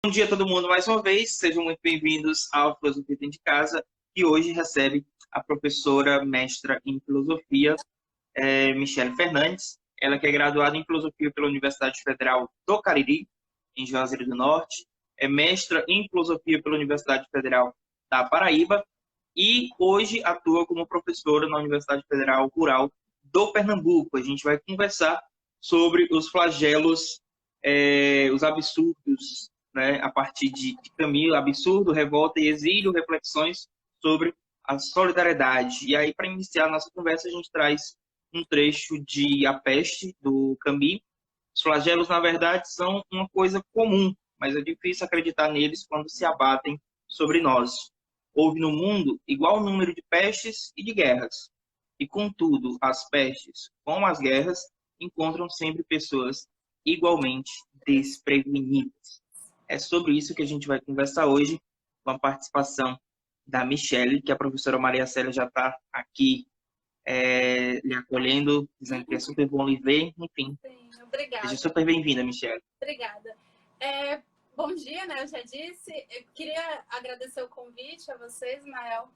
Bom dia a todo mundo mais uma vez, sejam muito bem-vindos ao Filosofia Dentro de Casa, que hoje recebe a professora mestra em Filosofia, Michele Fernandes, ela que é graduada em Filosofia pela Universidade Federal do Cariri, em Juazeiro do Norte, é mestra em Filosofia pela Universidade Federal da Paraíba e hoje atua como professora na Universidade Federal Rural do Pernambuco. A gente vai conversar sobre os flagelos, os absurdos, né, a partir de Camilo, absurdo, revolta e exílio, reflexões sobre a solidariedade. E aí, para iniciar a nossa conversa, a gente traz um trecho de A Peste, do Camus. Os flagelos, na verdade, são uma coisa comum, mas é difícil acreditar neles quando se abatem sobre nós. Houve no mundo igual número de pestes e de guerras. E, contudo, as pestes, como as guerras, encontram sempre pessoas igualmente desprevenidas. É sobre isso que a gente vai conversar hoje, com a participação da Michele, que a professora Maria Célia já está aqui lhe acolhendo, dizendo que é super bom lhe ver, enfim. Sim, Seja obrigada. super bem-vinda, Michele. Obrigada. Bom dia, né? Eu já disse. Eu queria agradecer o convite a você, Ismael,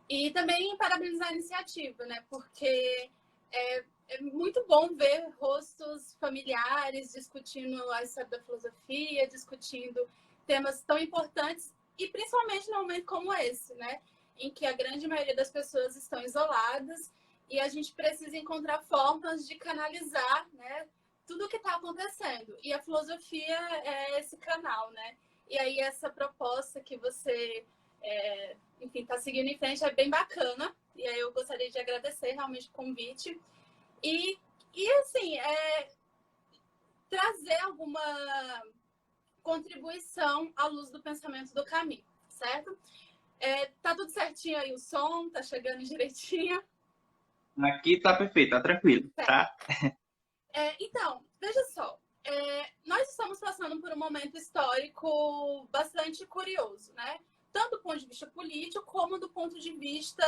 e também parabenizar a iniciativa, né? Porque é muito bom ver rostos familiares discutindo a história da filosofia, discutindo temas tão importantes e principalmente num momento como esse, né? Em que a grande maioria das pessoas estão isoladas e a gente precisa encontrar formas de canalizar, né, tudo o que está acontecendo. E a filosofia é esse canal, né? E aí essa proposta que você, enfim, está seguindo em frente é bem bacana. E aí eu gostaria de agradecer realmente o convite. E assim, trazer alguma contribuição à luz do pensamento do Camus, certo? Tá tudo certinho aí o som? Tá chegando direitinho? Aqui tá perfeito, tá tranquilo, tá? Então, veja só. Nós estamos passando por um momento histórico bastante curioso, né? Tanto do ponto de vista político, como do ponto de vista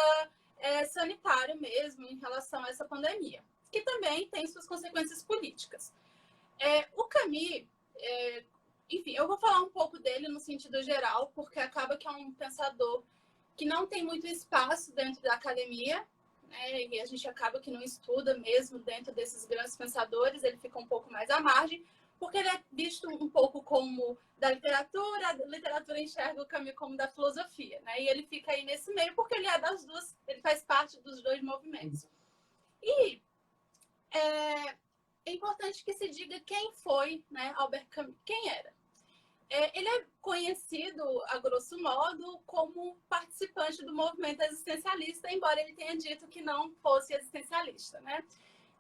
sanitário mesmo, em relação a essa pandemia, que também tem suas consequências políticas. O Camus, enfim, eu vou falar um pouco dele no sentido geral, porque acaba que é um pensador que não tem muito espaço dentro da academia, né? E a gente acaba que não estuda mesmo dentro desses grandes pensadores, ele fica um pouco mais à margem, porque ele é visto um pouco como da literatura, a literatura enxerga o Camus como da filosofia, né? E ele fica aí nesse meio porque ele é das duas, ele faz parte dos dois movimentos. E é importante que se diga quem foi, né, Albert Camus, quem era. Ele é conhecido, a grosso modo, como participante do movimento existencialista, embora ele tenha dito que não fosse existencialista, né?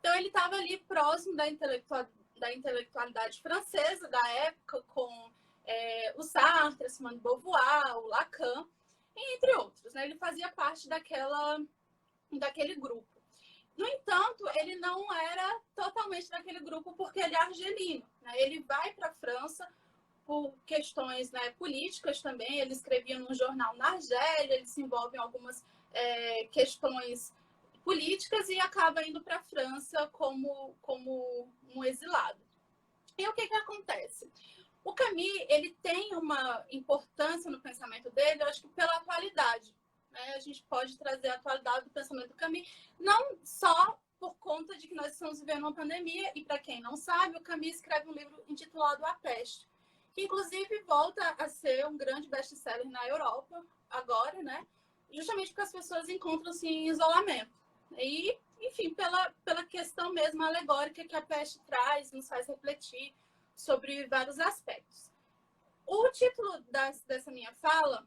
Então, ele estava ali próximo da intelectualidade francesa da época, com o Sartre, a Simone de Beauvoir, o Lacan, entre outros, né? Ele fazia parte daquele grupo. No entanto, ele não era totalmente daquele grupo porque ele é argelino, né? Ele vai para a França por questões, né, políticas também. Ele escrevia num jornal na Argélia, ele se envolve em algumas questões políticas e acaba indo para a França como um exilado. E o que acontece? O Camus, ele tem uma importância no pensamento dele, eu acho que pela atualidade, né? A gente pode trazer a atualidade do pensamento do Camus, não só por conta de que nós estamos vivendo uma pandemia, e para quem não sabe, o Camus escreve um livro intitulado A Peste, que inclusive volta a ser um grande best-seller na Europa agora, né? Justamente porque as pessoas encontram-se em isolamento. E, enfim, pela questão mesmo alegórica que a peste traz, nos faz refletir sobre vários aspectos. O título dessa minha fala,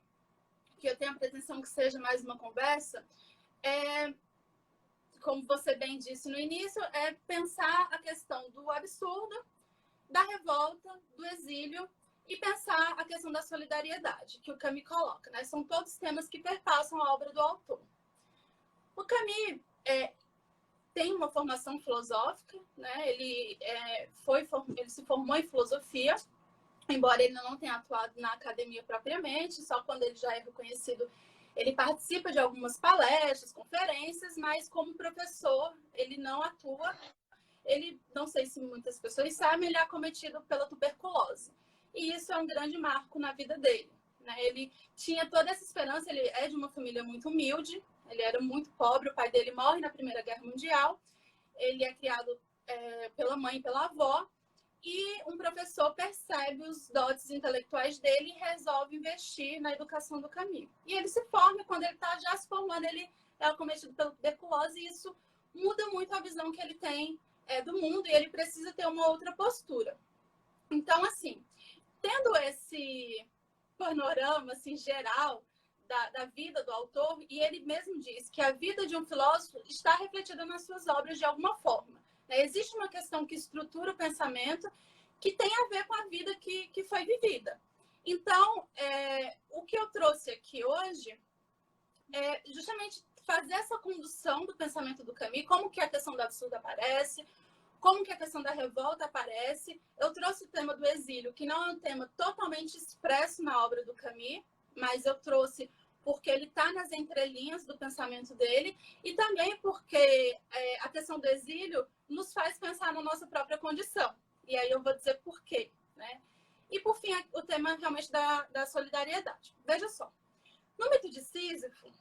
que eu tenho a pretensão que seja mais uma conversa, como você bem disse no início, é pensar a questão do absurdo, da revolta, do exílio e pensar a questão da solidariedade, que o Camus coloca, né? São todos temas que perpassam a obra do autor. O Camus tem uma formação filosófica, né? Ele se formou em filosofia, embora ele não tenha atuado na academia propriamente, só quando ele já é reconhecido, ele participa de algumas palestras, conferências, mas como professor ele não atua. Ele, não sei se muitas pessoas sabem, ele é acometido pela tuberculose. e isso é um grande marco na vida dele, né? Ele tinha toda essa esperança, ele é de uma família muito humilde, ele era muito pobre, o pai dele morre na Primeira Guerra Mundial, ele é criado pela mãe e pela avó, e um professor percebe os dotes intelectuais dele e resolve investir na educação do Camus. E ele se forma, quando ele está já se formando, ele é acometido pela tuberculose, e isso muda muito a visão que ele tem do mundo, e ele precisa ter uma outra postura. Então, assim, tendo esse panorama assim, geral da vida do autor, e ele mesmo diz que a vida de um filósofo está refletida nas suas obras de alguma forma. Existe uma questão que estrutura o pensamento que tem a ver com a vida que foi vivida. Então, o que eu trouxe aqui hoje é justamente fazer essa condução do pensamento do Camus, como que a questão do absurdo aparece, como que a questão da revolta aparece. Eu trouxe o tema do exílio, que não é um tema totalmente expresso na obra do Camus, mas eu trouxe porque ele está nas entrelinhas do pensamento dele, e também porque a questão do exílio nos faz pensar na nossa própria condição. E aí eu vou dizer por quê, né? E, por fim, o tema realmente da solidariedade. Veja só, no mito de Sísifo,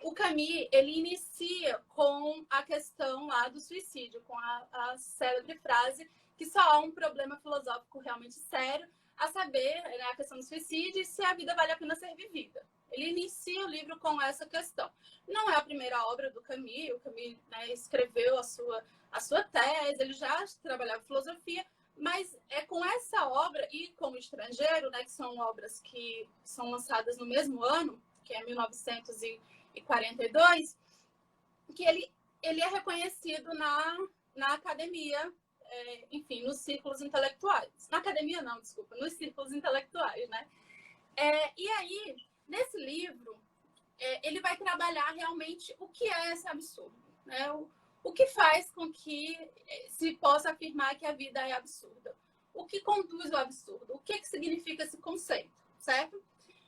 o Camus, ele inicia com a questão lá do suicídio, com a célebre frase que só há um problema filosófico realmente sério, a saber, né, a questão do suicídio e se a vida vale a pena ser vivida. Ele inicia o livro com essa questão. Não é a primeira obra do Camus, o Camus, né, escreveu a sua tese, ele já trabalhava filosofia, mas é com essa obra e com o Estrangeiro, né, que são obras que são lançadas no mesmo ano, que é 1942, que ele é reconhecido na academia, enfim, nos círculos intelectuais. Na academia não, desculpa, nos círculos intelectuais, né? E aí, nesse livro, ele vai trabalhar realmente o que é esse absurdo, né? O que faz com que se possa afirmar que a vida é absurda. O que conduz ao absurdo? O que significa esse conceito, certo?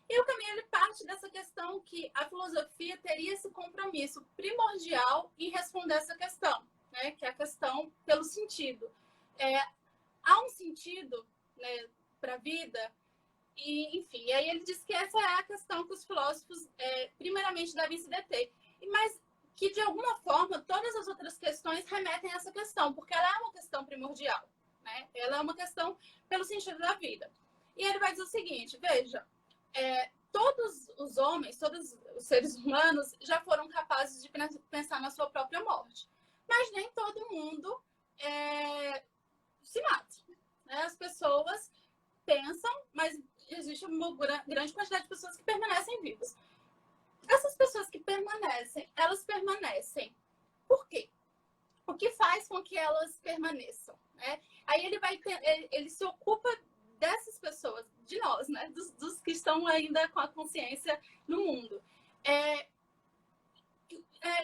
E o Camus, ele parte dessa questão que a filosofia teria esse compromisso primordial em responder essa questão, né? Que é a questão pelo sentido. Há um sentido, né, para a vida, e, enfim, e aí ele diz que essa é a questão que os filósofos, primeiramente, devem se deter. Mas que, de alguma forma, todas as outras questões remetem a essa questão, porque ela é uma questão primordial, né? Ela é uma questão pelo sentido da vida. E ele vai dizer o seguinte, veja, todos os homens, todos os seres humanos já foram capazes de pensar na sua própria morte. Mas nem todo mundo se mata, né? As pessoas pensam, mas existe uma grande quantidade de pessoas que permanecem vivas. Essas pessoas que permanecem, elas permanecem. Por quê? O que faz com que elas permaneçam, né? Aí ele se ocupa dessas pessoas, de nós, né? Dos que estão ainda com a consciência no mundo.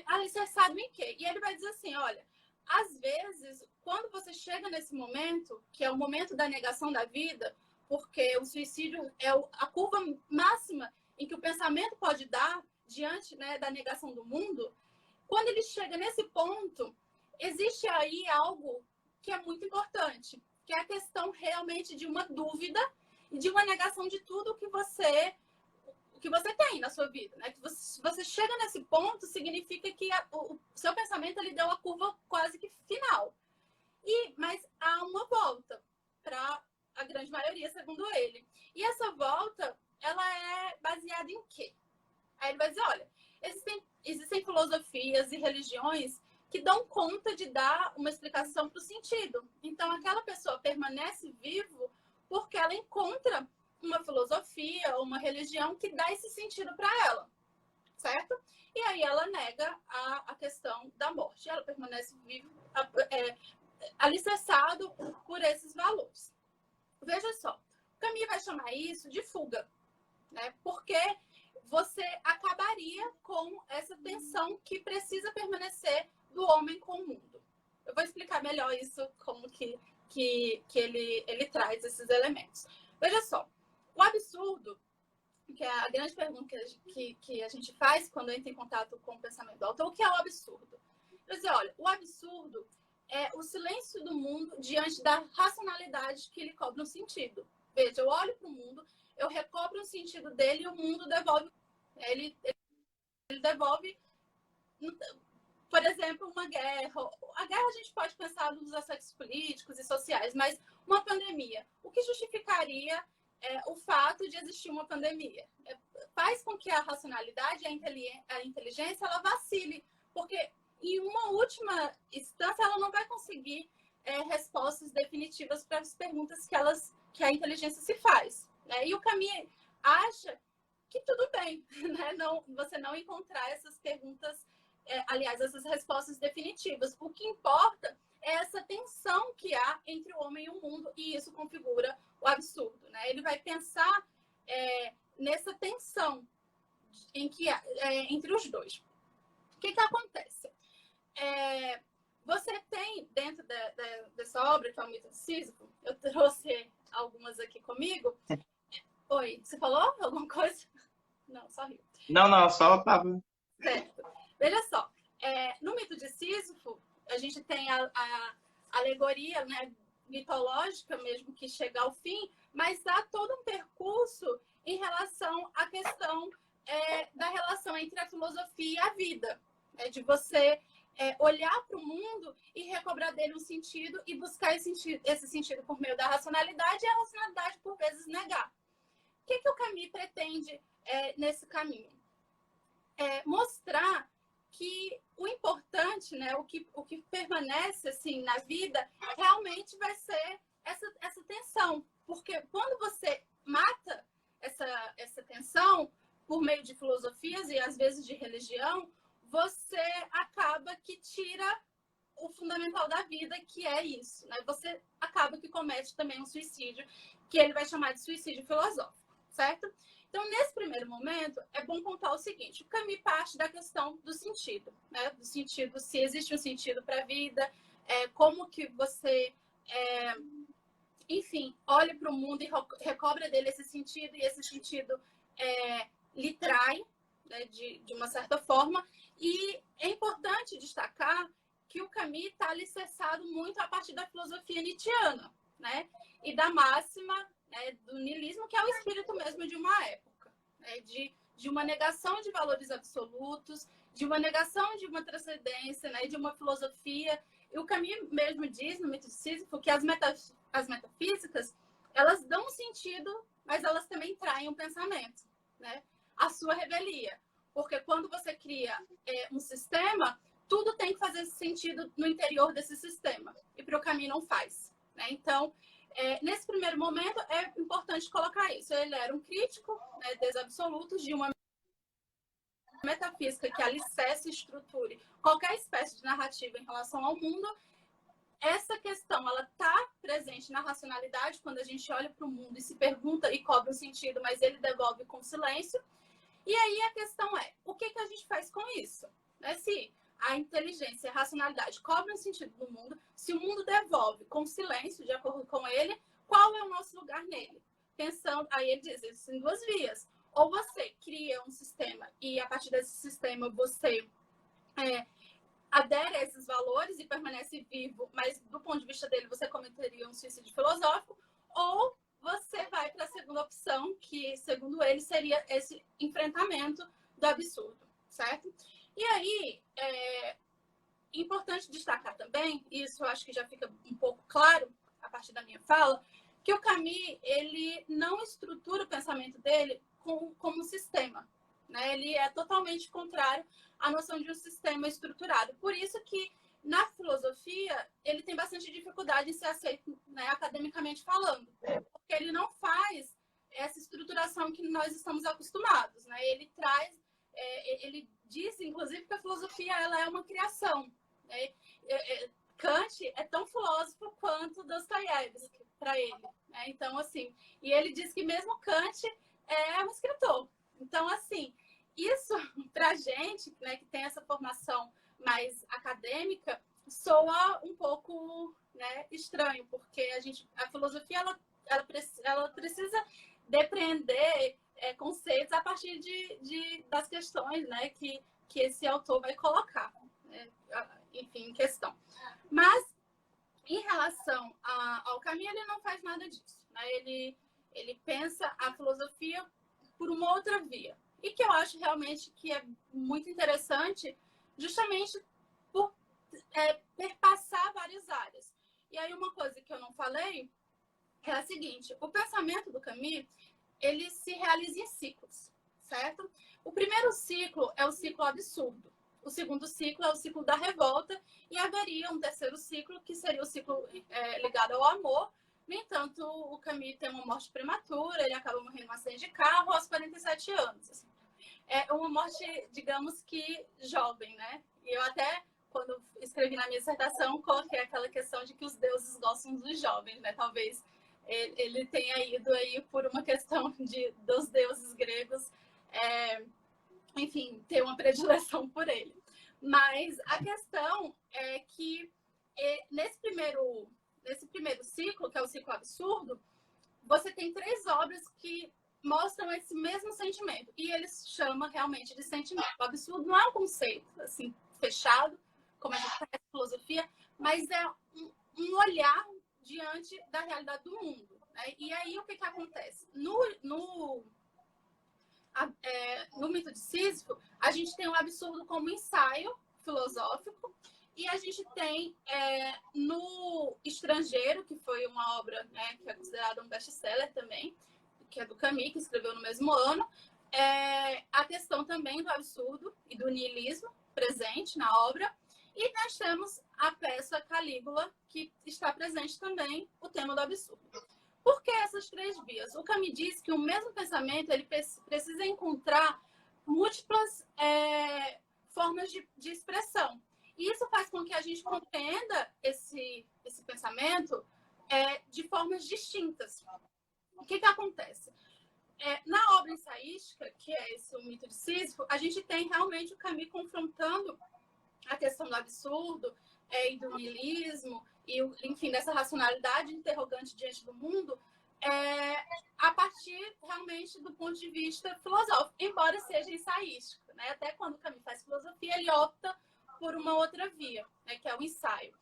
Alicerçado em quê? E ele vai dizer assim, olha, às vezes, quando você chega nesse momento, que é o momento da negação da vida, porque o suicídio é a curva máxima em que o pensamento pode dar diante, né, da negação do mundo, quando ele chega nesse ponto, existe aí algo que é muito importante, que é a questão realmente de uma dúvida e de uma negação de tudo que você tem na sua vida, né? Que você chega nesse ponto, significa que o seu pensamento ele deu a curva quase que final. Mas há uma volta para a grande maioria, segundo ele. E essa volta, ela é baseada em quê? Aí ele vai dizer, olha, existem filosofias e religiões que dão conta de dar uma explicação para o sentido. Então, aquela pessoa permanece vivo porque ela encontra uma filosofia ou uma religião que dá esse sentido para ela, certo? E aí ela nega a questão da morte. Ela permanece viva, alicerçado por esses valores. Veja só, o Camus vai chamar isso de fuga, né? Porque você acabaria com essa tensão que precisa permanecer do homem com o mundo. Eu vou explicar melhor isso, como que ele traz esses elementos. Veja só, o absurdo, que é a grande pergunta que a gente faz quando entra em contato com o pensamento do autor, o que é o absurdo? Quer dizer, olha, o absurdo é o silêncio do mundo diante da racionalidade que lhe cobra um sentido. Veja, eu olho para o mundo, eu recobro o sentido dele e o mundo devolve. Ele devolve, por exemplo, uma guerra. A guerra a gente pode pensar nos aspectos políticos e sociais, mas uma pandemia. O que justificaria o fato de existir uma pandemia? Faz com que a racionalidade, a inteligência, ela vacile, porque em uma última instância ela não vai conseguir respostas definitivas para as perguntas que a inteligência se faz. Né? E o Camus acha que tudo bem, né? Você não encontrar essas perguntas, aliás, essas respostas definitivas. O que importa é essa tensão que há entre o homem e o mundo, e isso configura o absurdo. Né? Ele vai pensar nessa tensão entre os dois. O que acontece? Você tem, dentro dessa obra, que é o Mito de Sísifo, eu trouxe algumas aqui comigo. Oi, você falou alguma coisa? Não, só riu. Não, só tava. Certo. Veja só, no Mito de Sísifo, a gente tem a alegoria, né, mitológica mesmo, que chega ao fim, mas há todo um percurso em relação à questão da relação entre a filosofia e a vida. De você olhar para o mundo e recobrar dele um sentido e buscar esse sentido por meio da racionalidade, e a racionalidade, por vezes, negar. O que o Camus pretende nesse caminho? Mostrar que o importante, né, o que permanece assim, na vida, realmente vai ser essa tensão. Porque quando você mata essa tensão por meio de filosofias e, às vezes, de religião, você acaba que tira o fundamental da vida, que é isso. Né? Você acaba que comete também um suicídio, que ele vai chamar de suicídio filosófico, certo? Então, nesse primeiro momento, é bom contar o seguinte: o Camus parte da questão do sentido, né? Do sentido, se existe um sentido para a vida, como que você, enfim, olha para o mundo e recobra dele esse sentido, e esse sentido lhe trai, né, de uma certa forma. E é importante destacar que o Camus está alicerçado muito a partir da filosofia nietzschiana, né? E da máxima do niilismo, que é o espírito mesmo de uma época, né? De uma negação de valores absolutos, de uma negação de uma transcendência, né? De uma filosofia. E o Camus mesmo diz no Mito de Sísifo que as metafísicas, elas dão um sentido, mas elas também traem um pensamento, né? A sua revelia. Porque quando você cria um sistema, tudo tem que fazer sentido no interior desse sistema. E para o Camus não faz. Né? Então, nesse primeiro momento, é importante colocar isso. Ele era um crítico, né, dos absolutos, de uma metafísica que alicerce e estruture qualquer espécie de narrativa em relação ao mundo. Essa questão, ela está presente na racionalidade, quando a gente olha para o mundo e se pergunta e cobra um sentido, mas ele devolve com silêncio. E aí a questão é, o que a gente faz com isso? Né? Se a inteligência e a racionalidade cobram um sentido no mundo, se o mundo devolve com silêncio, de acordo com ele, qual é o nosso lugar nele? Pensando, aí ele diz, isso em duas vias. Ou você cria um sistema e a partir desse sistema você adere a esses valores e permanece vivo, mas do ponto de vista dele você cometeria um suicídio filosófico, ou você vai para a segunda opção, que, segundo ele, seria esse enfrentamento do absurdo, certo? E aí, importante destacar também, e isso eu acho que já fica um pouco claro a partir da minha fala, que o Camus, ele não estrutura o pensamento dele como um sistema. Né? Ele é totalmente contrário à noção de um sistema estruturado. Por isso que, na filosofia, ele tem bastante dificuldade em ser aceito, né, academicamente falando. Porque ele não faz essa estruturação que nós estamos acostumados. Né? Ele traz, ele diz, inclusive, que a filosofia ela é uma criação. Né? Kant é tão filósofo quanto Dostoiévski para ele. Né? Então, assim, e ele diz que mesmo Kant é um escritor. Então, assim, isso para a gente, né, que tem essa formação mais acadêmica, soa um pouco, né, estranho, porque a filosofia ela precisa depreender conceitos a partir das questões, né, que esse autor vai colocar, né, enfim, em questão. Mas, em relação ao Camus, ele não faz nada disso. Né? Ele pensa a filosofia por uma outra via. E que eu acho realmente que é muito interessante, justamente por perpassar várias áreas. E aí uma coisa que eu não falei é a seguinte: o pensamento do Camus, ele se realiza em ciclos, certo? O primeiro ciclo é o ciclo absurdo. O segundo ciclo é o ciclo da revolta, e haveria um terceiro ciclo, que seria o ciclo ligado ao amor. No entanto, o Camus tem uma morte prematura, ele acaba morrendo num acidente de carro aos 47 anos. Assim. É uma morte, digamos que jovem, né? E eu até, quando escrevi na minha dissertação, coloquei aquela questão de que os deuses gostam dos jovens, né? Talvez ele tenha ido aí por uma questão dos deuses gregos, enfim, ter uma predileção por ele. Mas a questão é que nesse primeiro ciclo, que é o ciclo absurdo, você tem 3 obras que mostram esse mesmo sentimento. E eles chamam realmente de sentimento. O absurdo não é um conceito assim, fechado, como a gente conhece a filosofia, mas é um olhar diante da realidade do mundo. Né? E aí, o que acontece? No mito de Sísifo, a gente tem o absurdo como ensaio filosófico, e a gente tem no Estrangeiro, que foi uma obra, né, que é considerada um best-seller também, que é do Camus, que escreveu no mesmo ano, a questão também do absurdo e do niilismo presente na obra. E nós temos a peça Calígula, que está presente também o tema do absurdo. Por que essas 3 vias? O Camus diz que o mesmo pensamento ele precisa encontrar múltiplas formas de expressão. E isso faz com que a gente compreenda esse pensamento de formas distintas. O que acontece? Na obra ensaística, que é o mito de Sísifo, a gente tem realmente o Camus confrontando a questão do absurdo e do niilismo, e, enfim, dessa racionalidade interrogante diante do mundo, a partir realmente do ponto de vista filosófico, embora seja ensaístico. Né? Até quando o Camus faz filosofia, ele opta por uma outra via, né, que é o ensaio.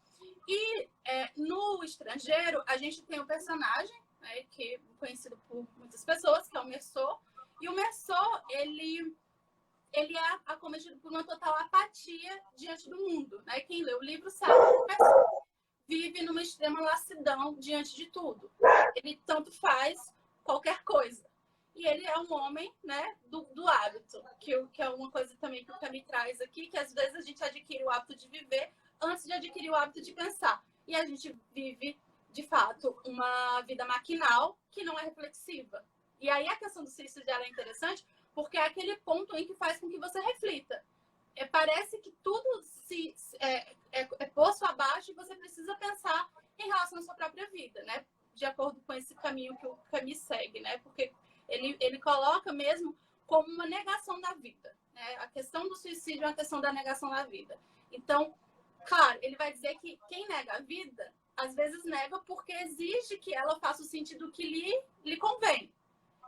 E no Estrangeiro, a gente tem um personagem, né, que é conhecido por muitas pessoas, que é o Meursault, e o Meursault, ele é acometido por uma total apatia diante do mundo. Né? Quem lê o livro sabe que o vive numa extrema lassidão diante de tudo. Ele tanto faz qualquer coisa. E ele é um homem, né, do hábito, que é uma coisa também que o Camus traz aqui, que às vezes a gente adquire o hábito de viver antes de adquirir o hábito de pensar. E a gente vive, de fato, uma vida maquinal que não é reflexiva. E aí a questão do suicídio é interessante, porque é aquele ponto em que faz com que você reflita. Parece que tudo é posto abaixo e você precisa pensar em relação à sua própria vida, né? De acordo com esse caminho que o Camus segue, né? Porque ele coloca mesmo como uma negação da vida. Né? A questão do suicídio é uma questão da negação da vida. Então, claro, ele vai dizer que quem nega a vida, às vezes nega porque exige que ela faça o sentido que lhe convém.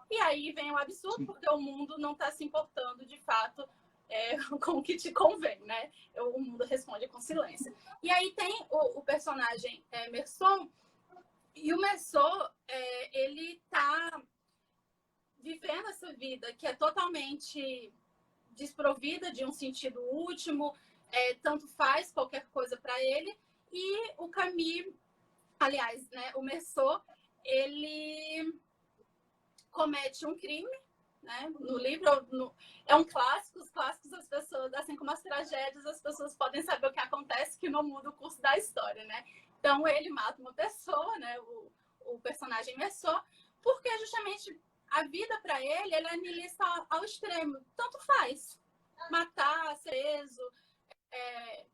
E aí vem o absurdo, porque o mundo não está se importando, de fato, com o que te convém, né? O mundo responde com silêncio. E aí tem o personagem Meursault, e o Meursault, ele está vivendo essa vida que é totalmente desprovida de um sentido último, tanto faz qualquer coisa para ele, e o Camus, aliás, né, o Meursault, ele comete um crime, né? No livro é um clássico, os clássicos as pessoas, assim como as tragédias, as pessoas podem saber o que acontece, que não muda o curso da história, né? Então ele mata uma pessoa, né? O personagem Meursault, porque justamente a vida para ele é niilista ao extremo, tanto faz, matar, ser preso, é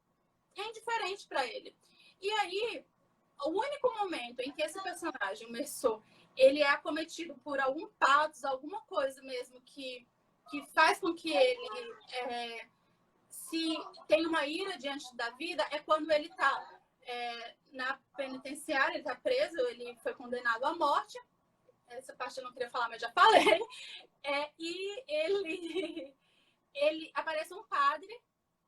indiferente para ele. E aí o único momento em que esse personagem, o Meursault, ele é acometido por algum patos, alguma coisa mesmo que faz com que ele se tenha uma ira diante da vida, é quando ele está na penitenciária, ele está preso, ele foi condenado à morte. Essa parte eu não queria falar, mas já falei. E ele aparece um padre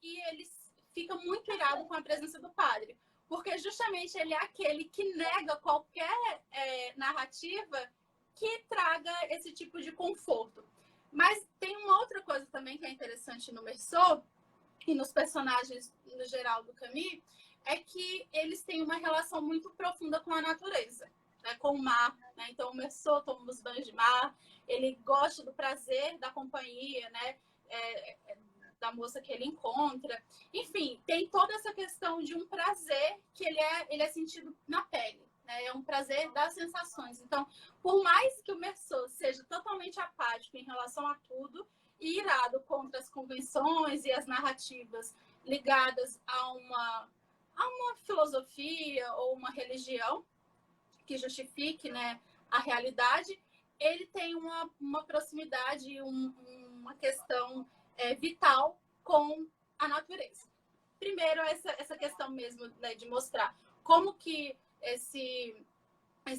e ele fica muito irado com a presença do padre. Porque justamente ele é aquele que nega qualquer narrativa que traga esse tipo de conforto. Mas tem uma outra coisa também que é interessante no Meursault e nos personagens no geral do Camus, é que eles têm uma relação muito profunda com a natureza, né, com o mar. Né? Então, o Meursault toma os banhos de mar, ele gosta do prazer da companhia, né, da moça que ele encontra. Enfim, tem toda essa questão de um prazer que ele é sentido na pele. Né? É um prazer das sensações. Então, por mais que o Meursault seja totalmente apático em relação a tudo, e irado contra as convenções e as narrativas ligadas a uma filosofia ou uma religião que justifique, né, a realidade, ele tem uma proximidade, uma questão vital com a natureza. Primeiro, essa questão mesmo, né, de mostrar como que esse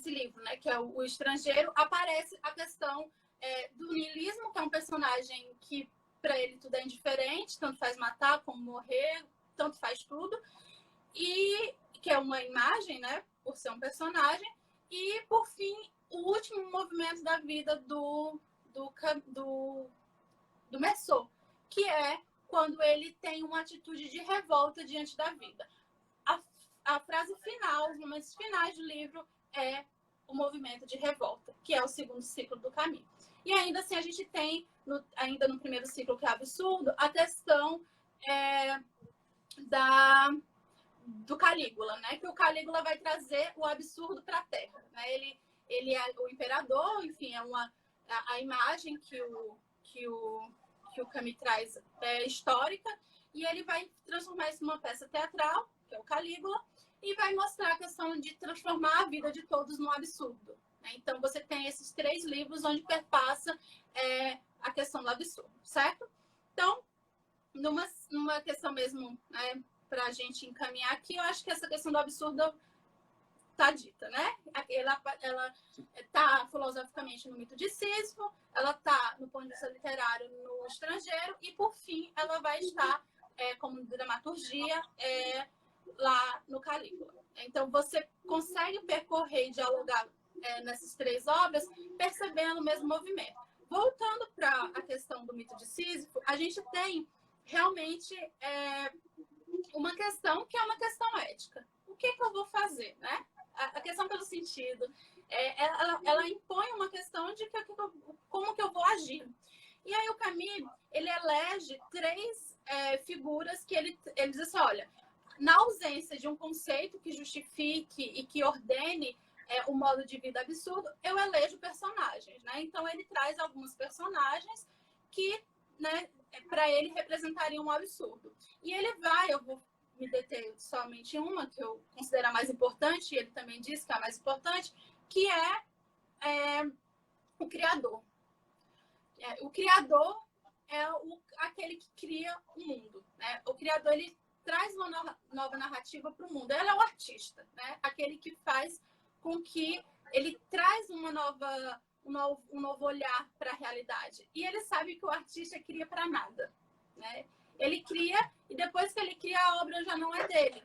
livro, né, que é o Estrangeiro, aparece a questão do niilismo, que é um personagem que para ele tudo é indiferente, tanto faz matar como morrer, tanto faz tudo, e que é uma imagem, né, por ser um personagem, e por fim o último movimento da vida do Meursault, que é quando ele tem uma atitude de revolta diante da vida. A frase final, os momentos finais do livro é o movimento de revolta, que é o segundo ciclo do Camus. E ainda assim a gente tem, ainda no primeiro ciclo, que é absurdo, a questão do Calígula, né? Que o Calígula vai trazer o absurdo para a Terra. Né? Ele é o imperador, enfim, é a imagem que o Camus traz histórica, e ele vai transformar isso numa peça teatral, que é o Calígula, e vai mostrar a questão de transformar a vida de todos no absurdo. Né? Então, você tem esses 3 livros onde perpassa a questão do absurdo, certo? Então, numa questão mesmo, né, para a gente encaminhar aqui, eu acho que essa questão do absurdo está dita, né? Ela está filosoficamente no mito de Sísifo, ela está no ponto de vista literário no Estrangeiro, e por fim ela vai estar como dramaturgia lá no Calígula. Então você consegue percorrer e dialogar nessas 3 obras, percebendo o mesmo movimento. Voltando para a questão do mito de Sísifo, a gente tem realmente uma questão que é uma questão ética. O que eu vou fazer, né? A questão pelo sentido, ela impõe uma questão de como que eu vou agir. E aí o Camus, ele elege 3 figuras que ele diz assim, olha, na ausência de um conceito que justifique e que ordene o modo de vida absurdo, eu elejo personagens, né? Então ele traz alguns personagens que, né, para ele representariam um absurdo. E ele eu vou me deter somente em uma que eu considero a mais importante, e ele também diz que é a mais importante, que é o Criador. O Criador é aquele que cria o mundo. Né? O Criador, ele traz uma nova narrativa para o mundo. Ele é o artista, né? Aquele que faz com que ele traz um novo olhar para a realidade. E ele sabe que o artista cria para nada. Né? Ele cria, e depois que ele cria, a obra já não é dele.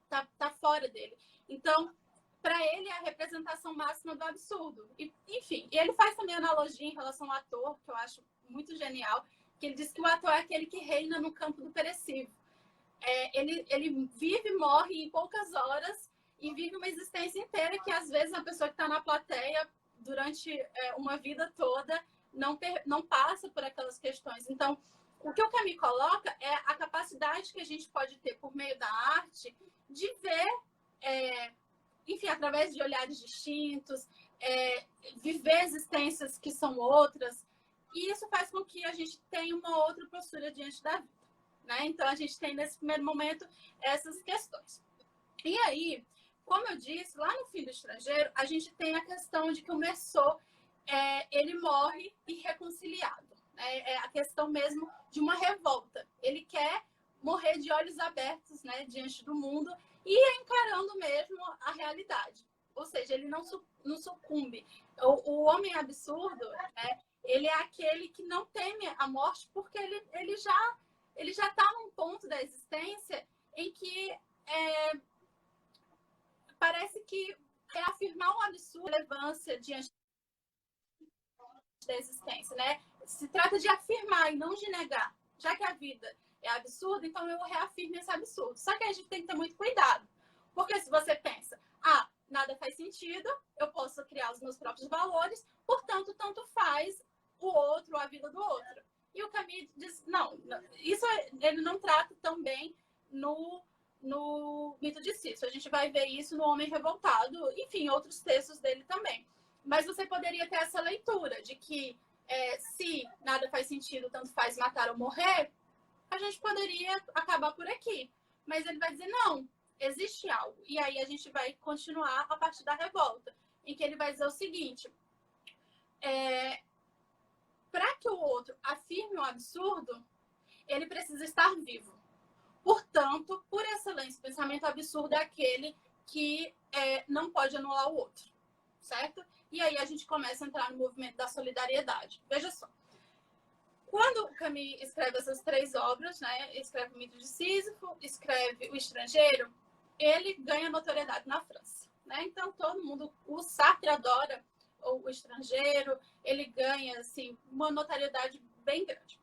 Tá fora dele. Então, para ele, é a representação máxima do absurdo. E, enfim, e ele faz também analogia em relação ao ator, que eu acho muito genial, que ele diz que o ator é aquele que reina no campo do perecível. Ele vive e morre em poucas horas e vive uma existência inteira que, às vezes, a pessoa que está na plateia durante uma vida toda não passa por aquelas questões. Então, o que o Camus coloca é a capacidade que a gente pode ter por meio da arte de ver, enfim, através de olhares distintos, viver existências que são outras, e isso faz com que a gente tenha uma outra postura diante da vida. Né? Então, a gente tem, nesse primeiro momento, essas questões. E aí, como eu disse, lá no fim do Estrangeiro, a gente tem a questão de que o Meursault, ele morre irreconciliado. É a questão mesmo de uma revolta. Ele quer morrer de olhos abertos, né, diante do mundo e encarando mesmo a realidade. Ou seja, ele não sucumbe. O homem absurdo, né, ele é aquele que não teme a morte porque ele já está num ponto da existência em que parece que afirmar um absurdo, relevância diante da existência, né? Se trata de afirmar e não de negar. Já que a vida é absurda, então eu reafirmo esse absurdo. Só que a gente tem que ter muito cuidado. Porque se você pensa, nada faz sentido, eu posso criar os meus próprios valores, portanto, tanto faz o outro, a vida do outro. E o Camus diz, não, isso ele não trata tão bem no Mito de Sísifo. A gente vai ver isso no Homem Revoltado, enfim, outros textos dele também. Mas você poderia ter essa leitura de que se nada faz sentido, tanto faz matar ou morrer, a gente poderia acabar por aqui. Mas ele vai dizer, não, existe algo. E aí a gente vai continuar a partir da revolta, em que ele vai dizer o seguinte, para que o outro afirme o absurdo, ele precisa estar vivo. Portanto, por excelência, o pensamento absurdo é aquele que não pode anular o outro, certo? E aí a gente começa a entrar no movimento da solidariedade. Veja só. Quando o Camus escreve essas 3 obras, né, escreve o Mito de Sísifo, escreve O Estrangeiro, ele ganha notoriedade na França, né? Então todo mundo, o Sartre adora O Estrangeiro, ele ganha assim uma notoriedade bem grande.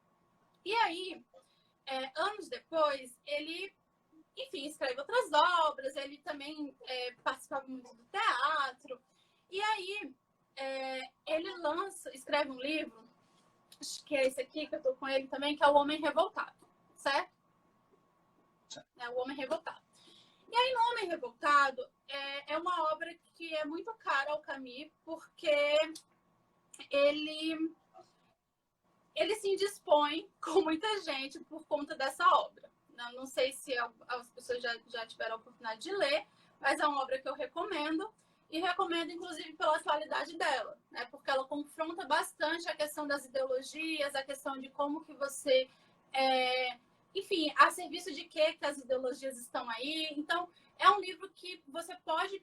E aí, anos depois, ele, enfim, escreve outras obras, ele também participava muito do teatro. E aí, ele escreve um livro, acho que é esse aqui, que eu tô com ele também, que é O Homem Revoltado, certo? O Homem Revoltado. E aí, no Homem Revoltado, é uma obra que é muito cara ao Camus, porque ele se indispõe com muita gente por conta dessa obra. Não sei se as pessoas já tiveram a oportunidade de ler, mas é uma obra que eu recomendo, e recomendo, inclusive, pela atualidade dela, né? Porque ela confronta bastante a questão das ideologias, a questão de como que você... enfim, a serviço de que as ideologias estão aí. Então, é um livro que você pode...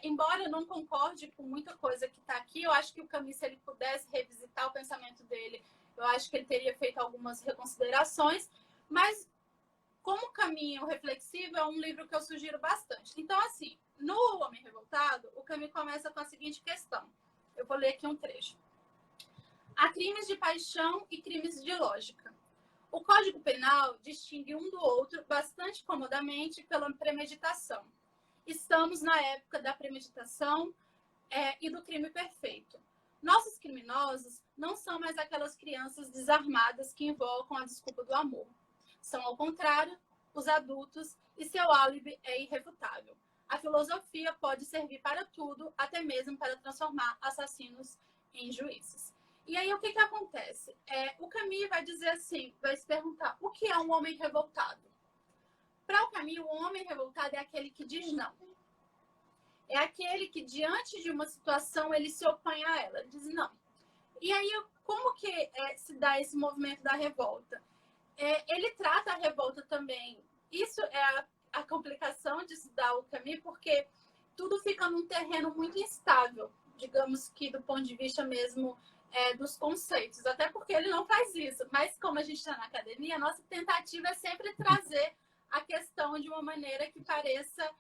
embora eu não concorde com muita coisa que está aqui, eu acho que o Camus, se ele pudesse revisitar o pensamento dele, eu acho que ele teria feito algumas reconsiderações, mas como caminho reflexivo é um livro que eu sugiro bastante. Então, assim, no Homem Revoltado, o Camus começa com a seguinte questão. Eu vou ler aqui um trecho. Há crimes de paixão e crimes de lógica. O Código Penal distingue um do outro bastante comodamente pela premeditação. Estamos na época da premeditação e do crime perfeito. Nossos criminosos não são mais aquelas crianças desarmadas que invocam a desculpa do amor. São, ao contrário, os adultos, e seu álibi é irrefutável. A filosofia pode servir para tudo, até mesmo para transformar assassinos em juízes. E aí, o que acontece? O Camus vai dizer assim, vai se perguntar, o que é um homem revoltado? Para o Camus, o homem revoltado é aquele que diz não. É aquele que, diante de uma situação, ele se opõe a ela. Ele diz não. E aí, como que se dá esse movimento da revolta? Ele trata a revolta também. Isso é a complicação de estudar o Camus, porque tudo fica num terreno muito instável, digamos que do ponto de vista mesmo dos conceitos. Até porque ele não faz isso. Mas como a gente está na academia, a nossa tentativa é sempre trazer a questão de uma maneira que pareça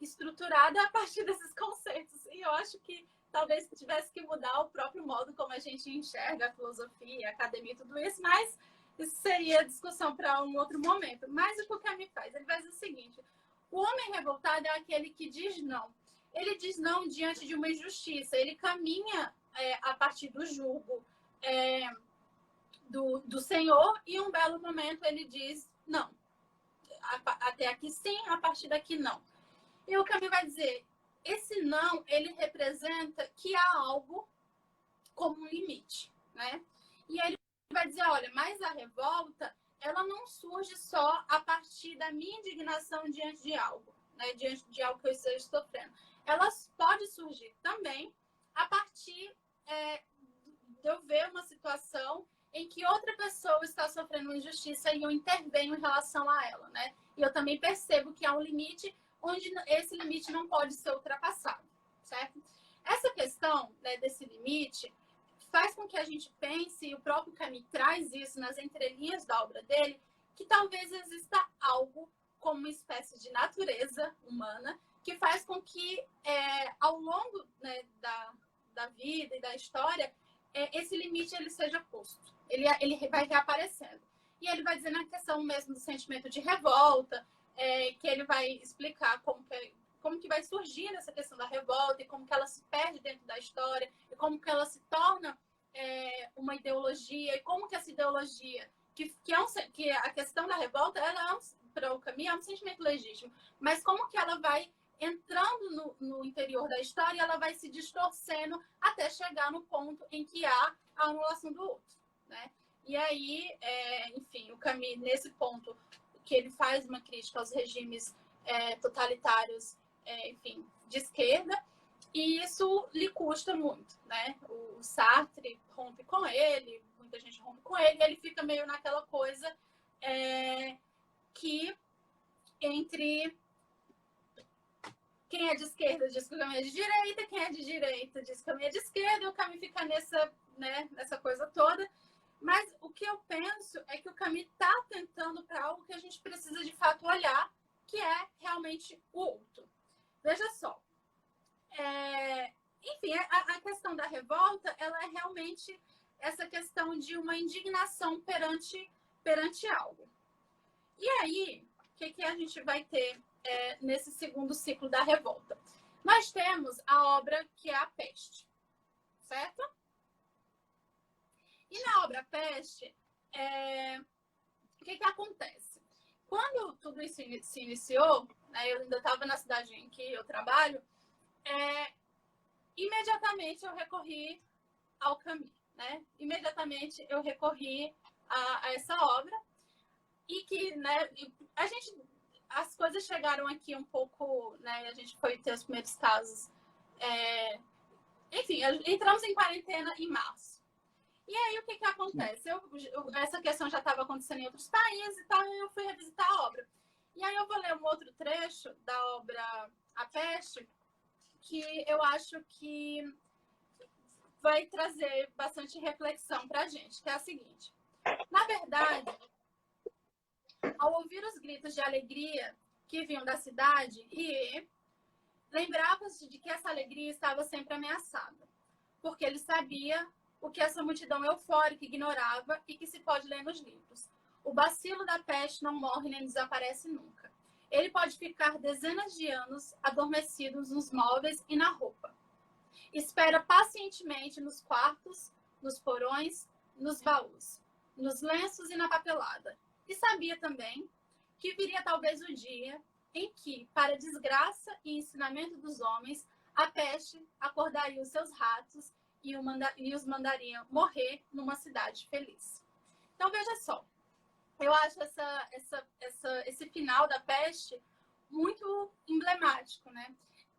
estruturada a partir desses conceitos. E eu acho que talvez tivesse que mudar o próprio modo como a gente enxerga a filosofia, a academia e tudo isso, mas isso seria discussão para um outro momento. Mas o que o Camus faz? Ele faz o seguinte, o homem revoltado é aquele que diz não. Ele diz não diante de uma injustiça, ele caminha a partir do julgo do Senhor e em um belo momento ele diz não. Até aqui sim, a partir daqui não. E o Camus vai dizer, esse não, ele representa que há algo como um limite, né? E aí ele vai dizer, olha, mas a revolta, ela não surge só a partir da minha indignação diante de algo, né? Diante de algo que eu esteja sofrendo. Ela pode surgir também a partir de eu ver uma situação em que outra pessoa está sofrendo uma injustiça e eu intervenho em relação a ela, né? E eu também percebo que há um limite onde esse limite não pode ser ultrapassado, certo? Essa questão, né, desse limite faz com que a gente pense, e o próprio Camus traz isso nas entrelinhas da obra dele, que talvez exista algo como uma espécie de natureza humana que faz com que, ao longo, né, da vida e da história, esse limite ele seja posto. Ele vai reaparecendo. E ele vai dizer na questão mesmo do sentimento de revolta, que ele vai explicar como que vai surgir essa questão da revolta e como que ela se perde dentro da história e como que ela se torna uma ideologia e como que essa ideologia, que a questão da revolta, ela para o Camus é um sentimento legítimo, mas como que ela vai entrando no interior da história, ela vai se distorcendo até chegar no ponto em que há a anulação do outro, né? E aí, enfim, o Camus, nesse ponto, que ele faz uma crítica aos regimes totalitários, enfim, de esquerda, e isso lhe custa muito, né? O Sartre rompe com ele, muita gente rompe com ele, e ele fica meio naquela coisa que entre quem é de esquerda diz que o Camus é de direita, quem é de direita diz que o Camus é de esquerda, e o Camus fica nessa coisa toda. Mas o que eu penso é que o Camus está tentando para algo que a gente precisa de fato olhar, que é realmente o outro. Veja só. Enfim, a questão da revolta, ela é realmente essa questão de uma indignação perante algo. E aí, o que a gente vai ter nesse segundo ciclo da revolta? Nós temos a obra que é A Peste, certo? E na obra Peste, o que acontece? Quando tudo isso se iniciou, né, eu ainda estava na cidade em que eu trabalho, imediatamente eu recorri ao Camus, né? Imediatamente eu recorri a essa obra e que, né, as coisas chegaram aqui um pouco, né? A gente foi ter os primeiros casos. Enfim, entramos em quarentena em março. E aí, o que acontece? Essa questão já estava acontecendo em outros países e tal, e eu fui revisitar a obra. E aí eu vou ler um outro trecho da obra A Peste, que eu acho que vai trazer bastante reflexão para a gente, que é a seguinte. Na verdade, ao ouvir os gritos de alegria que vinham da cidade, lembrava-se de que essa alegria estava sempre ameaçada, porque ele sabia o que essa multidão eufórica ignorava e que se pode ler nos livros. O bacilo da peste não morre nem desaparece nunca. Ele pode ficar dezenas de anos adormecidos nos móveis e na roupa. Espera pacientemente nos quartos, nos porões, nos baús, nos lenços e na papelada. E sabia também que viria talvez o dia em que, para desgraça e ensinamento dos homens, a peste acordaria os seus ratos e os mandaria morrer numa cidade feliz. Então, veja só. Eu acho esse final da peste muito emblemático, né?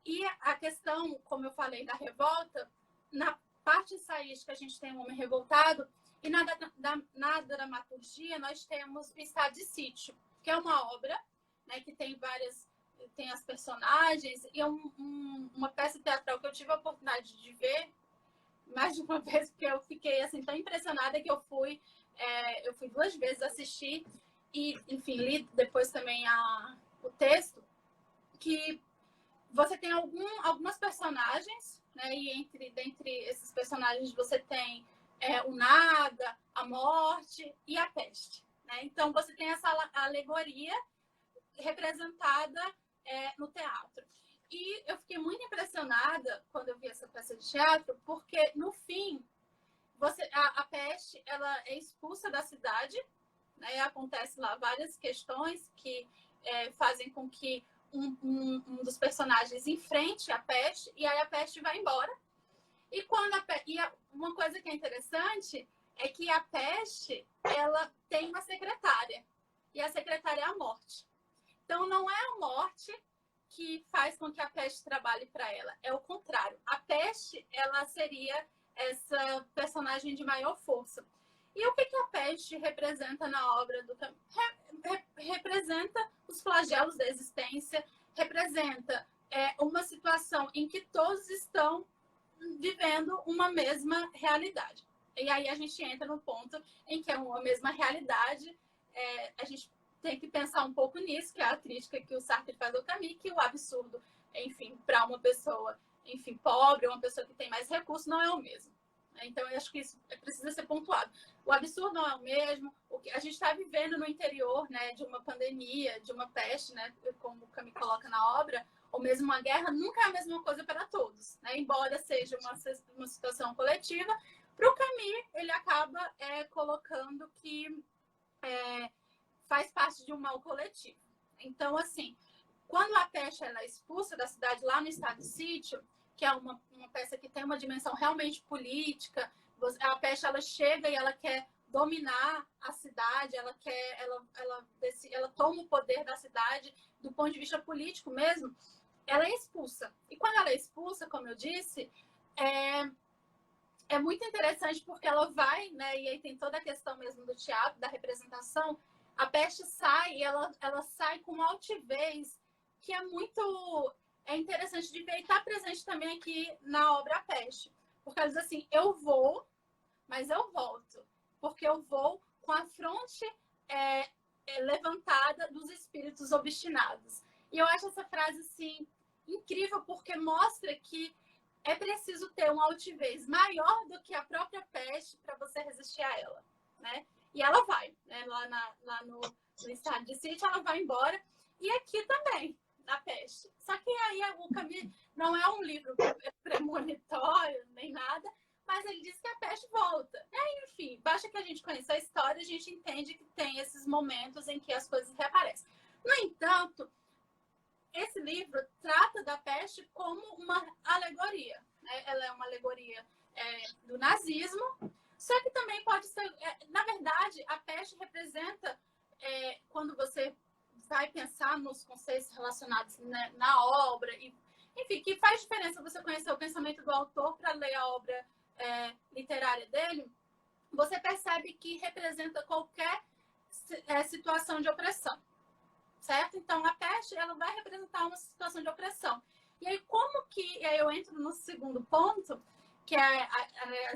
E a questão, como eu falei, da revolta, na parte ensaística a gente tem um homem revoltado e na dramaturgia nós temos o estado de sítio, que é uma obra, né, que tem as personagens e uma peça teatral que eu tive a oportunidade de ver mais de uma vez, porque eu fiquei assim tão impressionada que eu fui 2 vezes assistir e, enfim, li depois também o texto, que você tem algumas personagens, né? E dentre esses personagens você tem o nada, a morte e a peste, né? Então você tem essa alegoria representada no teatro. E eu fiquei muito impressionada quando eu vi essa peça de teatro, porque no fim a peste ela é expulsa da cidade, né? Acontece lá várias questões que fazem com que um dos personagens enfrente a peste, e aí a peste vai embora. E uma coisa que é interessante é que a peste ela tem uma secretária, e a secretária é a morte. Então não é a morte que faz com que a peste trabalhe para ela, é o contrário. A peste ela seria essa personagem de maior força. E o que a peste representa na obra do Camus? Representa os flagelos da existência, representa uma situação em que todos estão vivendo uma mesma realidade. E aí a gente entra no ponto em que é uma mesma realidade. A gente tem que pensar um pouco nisso, que é a crítica que o Sartre faz ao Camus, que o absurdo, enfim, para uma pessoa, enfim, pobre, uma pessoa que tem mais recursos, não é o mesmo. Então, eu acho que isso precisa ser pontuado. O absurdo não é o mesmo. O que a gente está vivendo no interior, né, de uma pandemia, de uma peste, né, como o Camus coloca na obra, ou mesmo uma guerra, nunca é a mesma coisa para todos, né? Embora seja uma situação coletiva, para o Camus, ele acaba colocando que faz parte de um mal coletivo. Então, assim, quando a peste ela é expulsa da cidade lá no estado de sítio, que é uma peça que tem uma dimensão realmente política, a peste ela chega e ela quer dominar a cidade, ela toma o poder da cidade do ponto de vista político mesmo, ela é expulsa. E quando ela é expulsa, como eu disse, é muito interessante porque ela vai, né, e aí tem toda a questão mesmo do teatro, da representação, a peste sai e ela sai com uma altivez que é muito interessante de ver e está presente também aqui na obra A Peste. Porque ela diz assim, eu vou, mas eu volto. Porque eu vou com a fronte levantada dos espíritos obstinados. E eu acho essa frase, assim, incrível, porque mostra que é preciso ter uma altivez maior do que a própria peste para você resistir a ela, né? E ela vai, né? Lá no estado de sítio, ela vai embora. E aqui também, na peste. Só que aí o Camus não é um livro premonitório, nem nada, mas ele diz que a peste volta. Enfim, basta que a gente conheça a história, a gente entende que tem esses momentos em que as coisas reaparecem. No entanto, esse livro trata da peste como uma alegoria, né? Ela é uma alegoria do nazismo, só que também pode ser... na verdade, a peste representa, quando você vai pensar nos conceitos relacionados, né, na obra, e, enfim, que faz diferença você conhecer o pensamento do autor para ler a obra literária dele, você percebe que representa qualquer situação de opressão. Certo? Então, a peste ela vai representar uma situação de opressão. E aí, e aí eu entro no segundo ponto, que é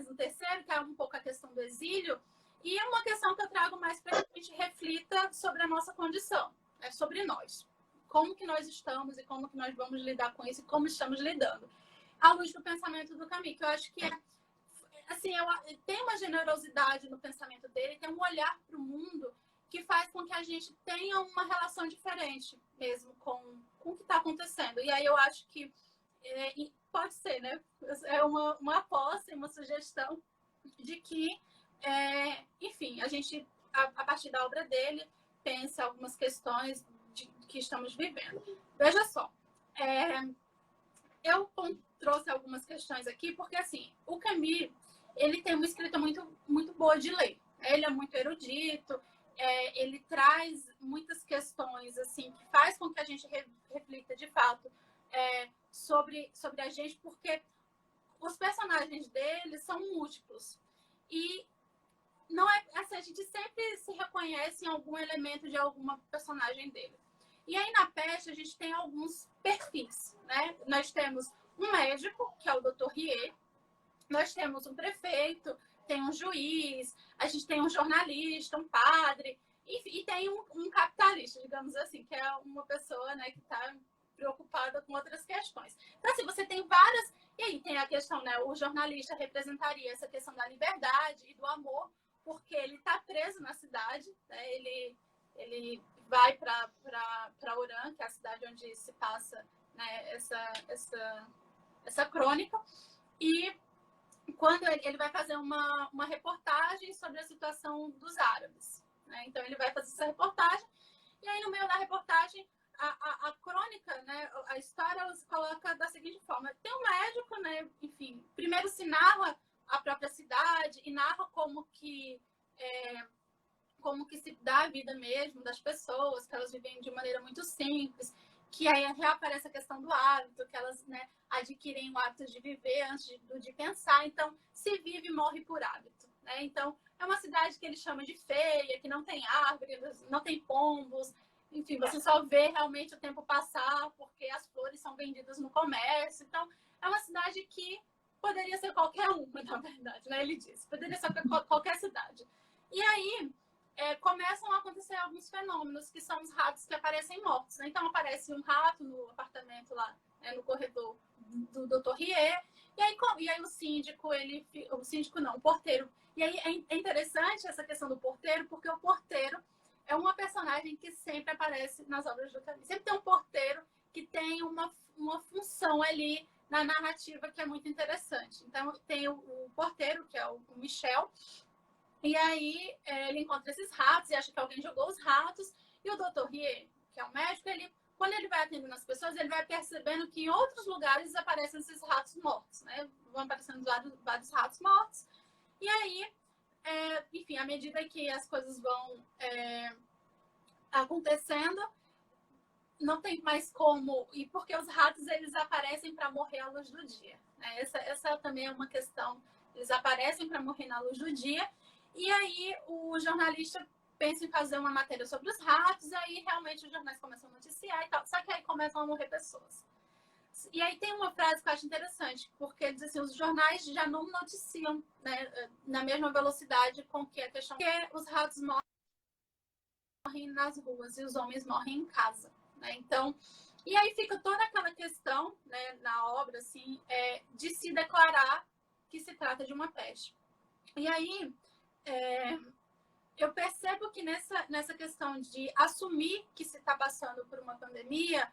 no terceiro, que é um pouco a questão do exílio, e é uma questão que eu trago mais para que a gente reflita sobre a nossa condição, sobre nós. Como que nós estamos e como que nós vamos lidar com isso e como estamos lidando. À luz do pensamento do Camus, que eu acho que assim, tem uma generosidade no pensamento dele, tem um olhar para o mundo que faz com que a gente tenha uma relação diferente mesmo com o que está acontecendo. E aí eu acho que pode ser, né? É uma aposta, uma sugestão de que, enfim, a gente, a partir da obra dele, pense algumas questões que estamos vivendo. Veja só, eu trouxe algumas questões aqui, porque, assim, o Camus, ele tem uma escrita muito, muito boa de ler. Ele é muito erudito, ele traz muitas questões assim que faz com que a gente reflita de fato sobre a gente, porque os personagens dele são múltiplos e não é assim, a gente sempre se reconhece em algum elemento de alguma personagem dele. E aí na Peste a gente tem alguns perfis, né? Nós temos um médico, que é o Dr. Riet, nós temos um prefeito, tem um juiz, a gente tem um jornalista, um padre, e tem um capitalista, digamos assim, que é uma pessoa, né, que está preocupada com outras questões. Então, assim, você tem várias... E aí tem a questão, né, o jornalista representaria essa questão da liberdade e do amor, porque ele está preso na cidade, né, ele vai para Oran, que é a cidade onde se passa, né, essa crônica, e quando ele vai fazer uma reportagem sobre a situação dos árabes, né? Então, ele vai fazer essa reportagem, e aí, no meio da reportagem, a crônica, né, a história, ela se coloca da seguinte forma. Tem um médico, né, enfim, primeiro se narra a própria cidade e narra como que se dá a vida mesmo das pessoas, que elas vivem de maneira muito simples, que aí reaparece a questão do hábito, que elas, né, adquirem o hábito de viver antes de pensar. Então, se vive e morre por hábito, né? Então, é uma cidade que ele chama de feia, que não tem árvores, não tem pombos, enfim, você só vê realmente o tempo passar porque as flores são vendidas no comércio. Então, é uma cidade que poderia ser qualquer uma, na verdade, né? Ele disse, poderia ser qualquer cidade. E aí, começam a acontecer alguns fenômenos, que são os ratos que aparecem mortos, né? Então, aparece um rato no apartamento lá, no corredor do Dr. Riet, E aí o síndico não, o porteiro. E aí é interessante essa questão do porteiro, porque o porteiro é uma personagem que sempre aparece nas obras do Camus. Sempre tem um porteiro que tem uma função ali na narrativa que é muito interessante. Então, tem o porteiro, que é o Michel, e aí ele encontra esses ratos e acha que alguém jogou os ratos, e o Dr. Rie, que é o médico, quando ele vai atendendo as pessoas, ele vai percebendo que em outros lugares aparecem esses ratos mortos, né? Vão aparecendo vários ratos mortos. E aí, enfim, à medida que as coisas vão acontecendo, não tem mais como, e porque os ratos eles aparecem para morrer à luz do dia, né? Essa também é uma questão. Eles aparecem para morrer na luz do dia, e aí o jornalista pensa em fazer uma matéria sobre os ratos, aí realmente os jornais começam a noticiar e tal, só que aí começam a morrer pessoas. E aí tem uma frase que eu acho interessante, porque diz assim, os jornais já não noticiam, né, na mesma velocidade com que a questão, porque os ratos morrem nas ruas e os homens morrem em casa, né? Então, e aí fica toda aquela questão, né, na obra, assim, de se declarar que se trata de uma peste. E aí, eu percebo que nessa questão de assumir que se está passando por uma pandemia,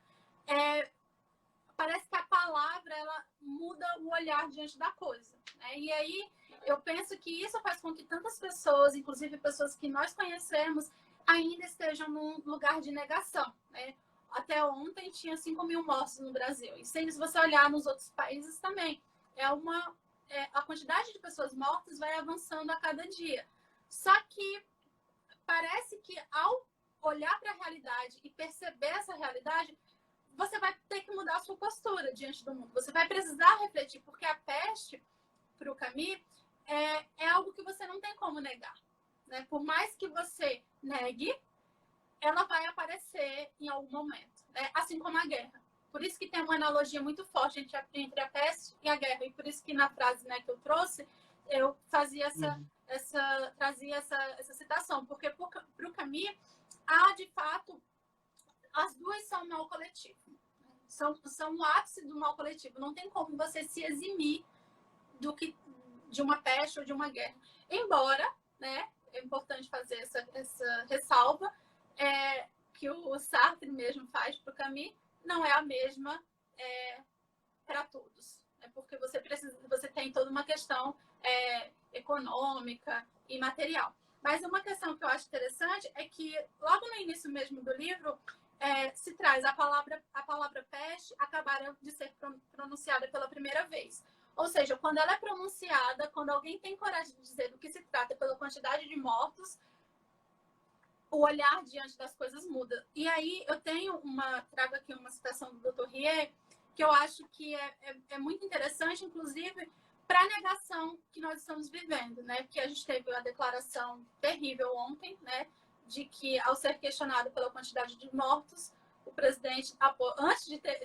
parece que a palavra ela muda o olhar diante da coisa, né? E aí eu penso que isso faz com que tantas pessoas, inclusive pessoas que nós conhecemos, ainda estejam num lugar de negação, né? Até ontem tinha 5 mil mortos no Brasil. E se você olhar nos outros países também, a quantidade de pessoas mortas vai avançando a cada dia. Só que parece que ao olhar para a realidade e perceber essa realidade, você vai ter que mudar a sua postura diante do mundo. Você vai precisar refletir, porque a peste, para o Camus, é algo que você não tem como negar, né? Por mais que você negue, ela vai aparecer em algum momento, né? Assim como a guerra. Por isso que tem uma analogia muito forte entre a peste e a guerra. E por isso que na frase, né, que eu trouxe, eu fazia trazia essa citação. Porque para o Camus, há de fato, as duas são mal coletivo. São o ápice do mal coletivo. Não tem como você se eximir de uma peste ou de uma guerra. Embora, né, é importante fazer essa ressalva, que o Sartre mesmo faz para o Camus, não é a mesma para todos. É porque você tem toda uma questão econômica e material. Mas uma questão que eu acho interessante é que, logo no início mesmo do livro, se traz a palavra peste acabaram de ser pronunciada pela primeira vez. Ou seja, quando ela é pronunciada, quando alguém tem coragem de dizer do que se trata pela quantidade de mortos, o olhar diante das coisas muda. E aí eu trago aqui uma citação do Dr. Rie, que eu acho que é muito interessante, inclusive, para a negação que nós estamos vivendo, né? Porque a gente teve a declaração terrível ontem, né? De que, ao ser questionado pela quantidade de mortos, o presidente,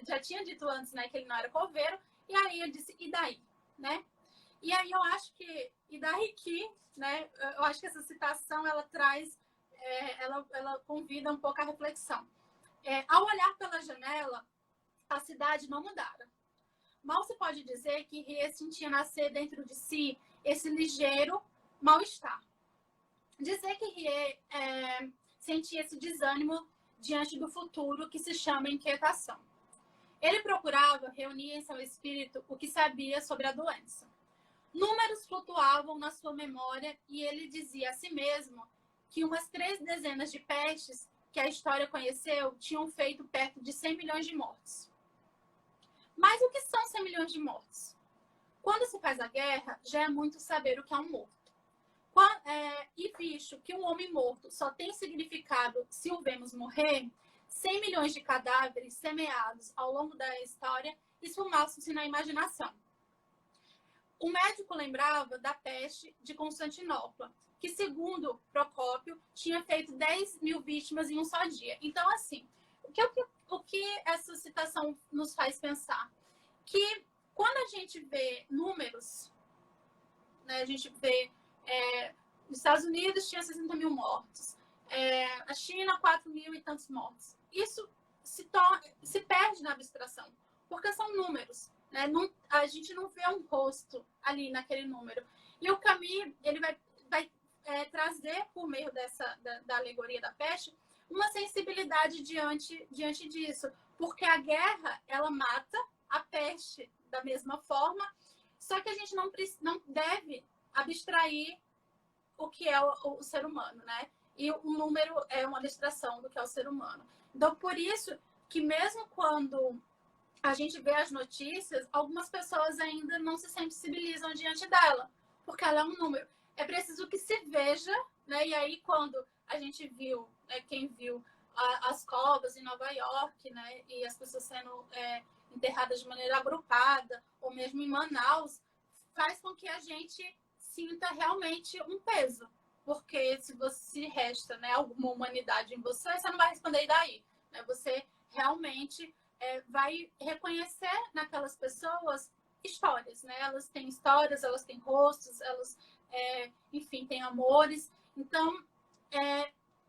já tinha dito antes, né, que ele não era coveiro, e aí ele disse, e daí? Né? E aí eu acho que, e daí que, né, eu acho que essa citação, ela traz, ela convida um pouco à reflexão. Ao olhar pela janela, a cidade não mudara. Mal se pode dizer que Rie sentia nascer dentro de si esse ligeiro mal-estar. Dizer que Rie sentia esse desânimo diante do futuro que se chama inquietação. Ele procurava reunir em seu espírito o que sabia sobre a doença. Números flutuavam na sua memória e ele dizia a si mesmo que umas 3 dezenas de pestes que a história conheceu tinham feito perto de 100 milhões de mortes. Mas o que são 100 milhões de mortes? Quando se faz a guerra, já é muito saber o que é um morto. E visto que um homem morto só tem significado se o vemos morrer, 100 milhões de cadáveres semeados ao longo da história esfumaçam-se na imaginação. O médico lembrava da peste de Constantinopla, que, segundo Procópio, tinha feito 10 mil vítimas em um só dia. Então, assim, o que essa citação nos faz pensar? Que quando a gente vê números, né, a gente vê os Estados Unidos tinha 60 mil mortos, a China 4 mil e tantos mortos. Isso se perde na abstração, porque são números. né? Não, a gente não vê um rosto ali naquele número. E o Camus, ele vai trazer, por meio da alegoria da peste, uma sensibilidade diante disso. Porque a guerra, ela mata, a peste da mesma forma, só que a gente não deve abstrair o que é o ser humano, né? E o número é uma abstração do que é o ser humano. Então, por isso que mesmo quando a gente vê as notícias, algumas pessoas ainda não se sensibilizam diante dela, porque ela é um número. É preciso que se veja, né? E aí, quando a gente viu, né, quem viu as covas em Nova York, né? E as pessoas sendo enterradas de maneira agrupada, ou mesmo em Manaus, faz com que a gente sinta realmente um peso. Porque se você resta, né, alguma humanidade em você, você não vai responder e daí. Né? Você realmente vai reconhecer naquelas pessoas histórias, né? Elas têm histórias, elas têm rostos, elas, enfim, têm amores. Então,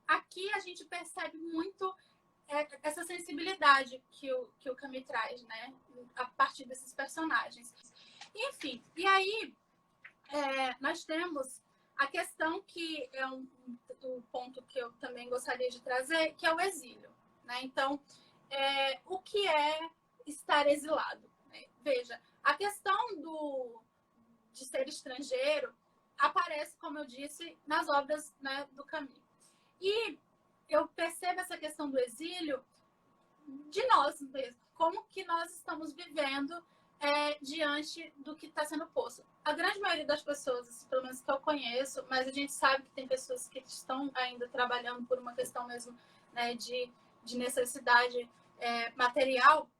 aqui a gente percebe muito essa sensibilidade que o Camus traz, né? A partir desses personagens. Enfim, e aí nós temos a questão que é um ponto que eu também gostaria de trazer, que é o exílio, né? Então, o que é estar exilado? Né? Veja, a questão de ser estrangeiro aparece, como eu disse, nas obras, né, do Camus. E eu percebo essa questão do exílio de nós mesmos, como que nós estamos vivendo diante do que está sendo posto. A grande maioria das pessoas, pelo menos que eu conheço, mas a gente sabe que tem pessoas que estão ainda trabalhando por uma questão mesmo, né, de necessidade material,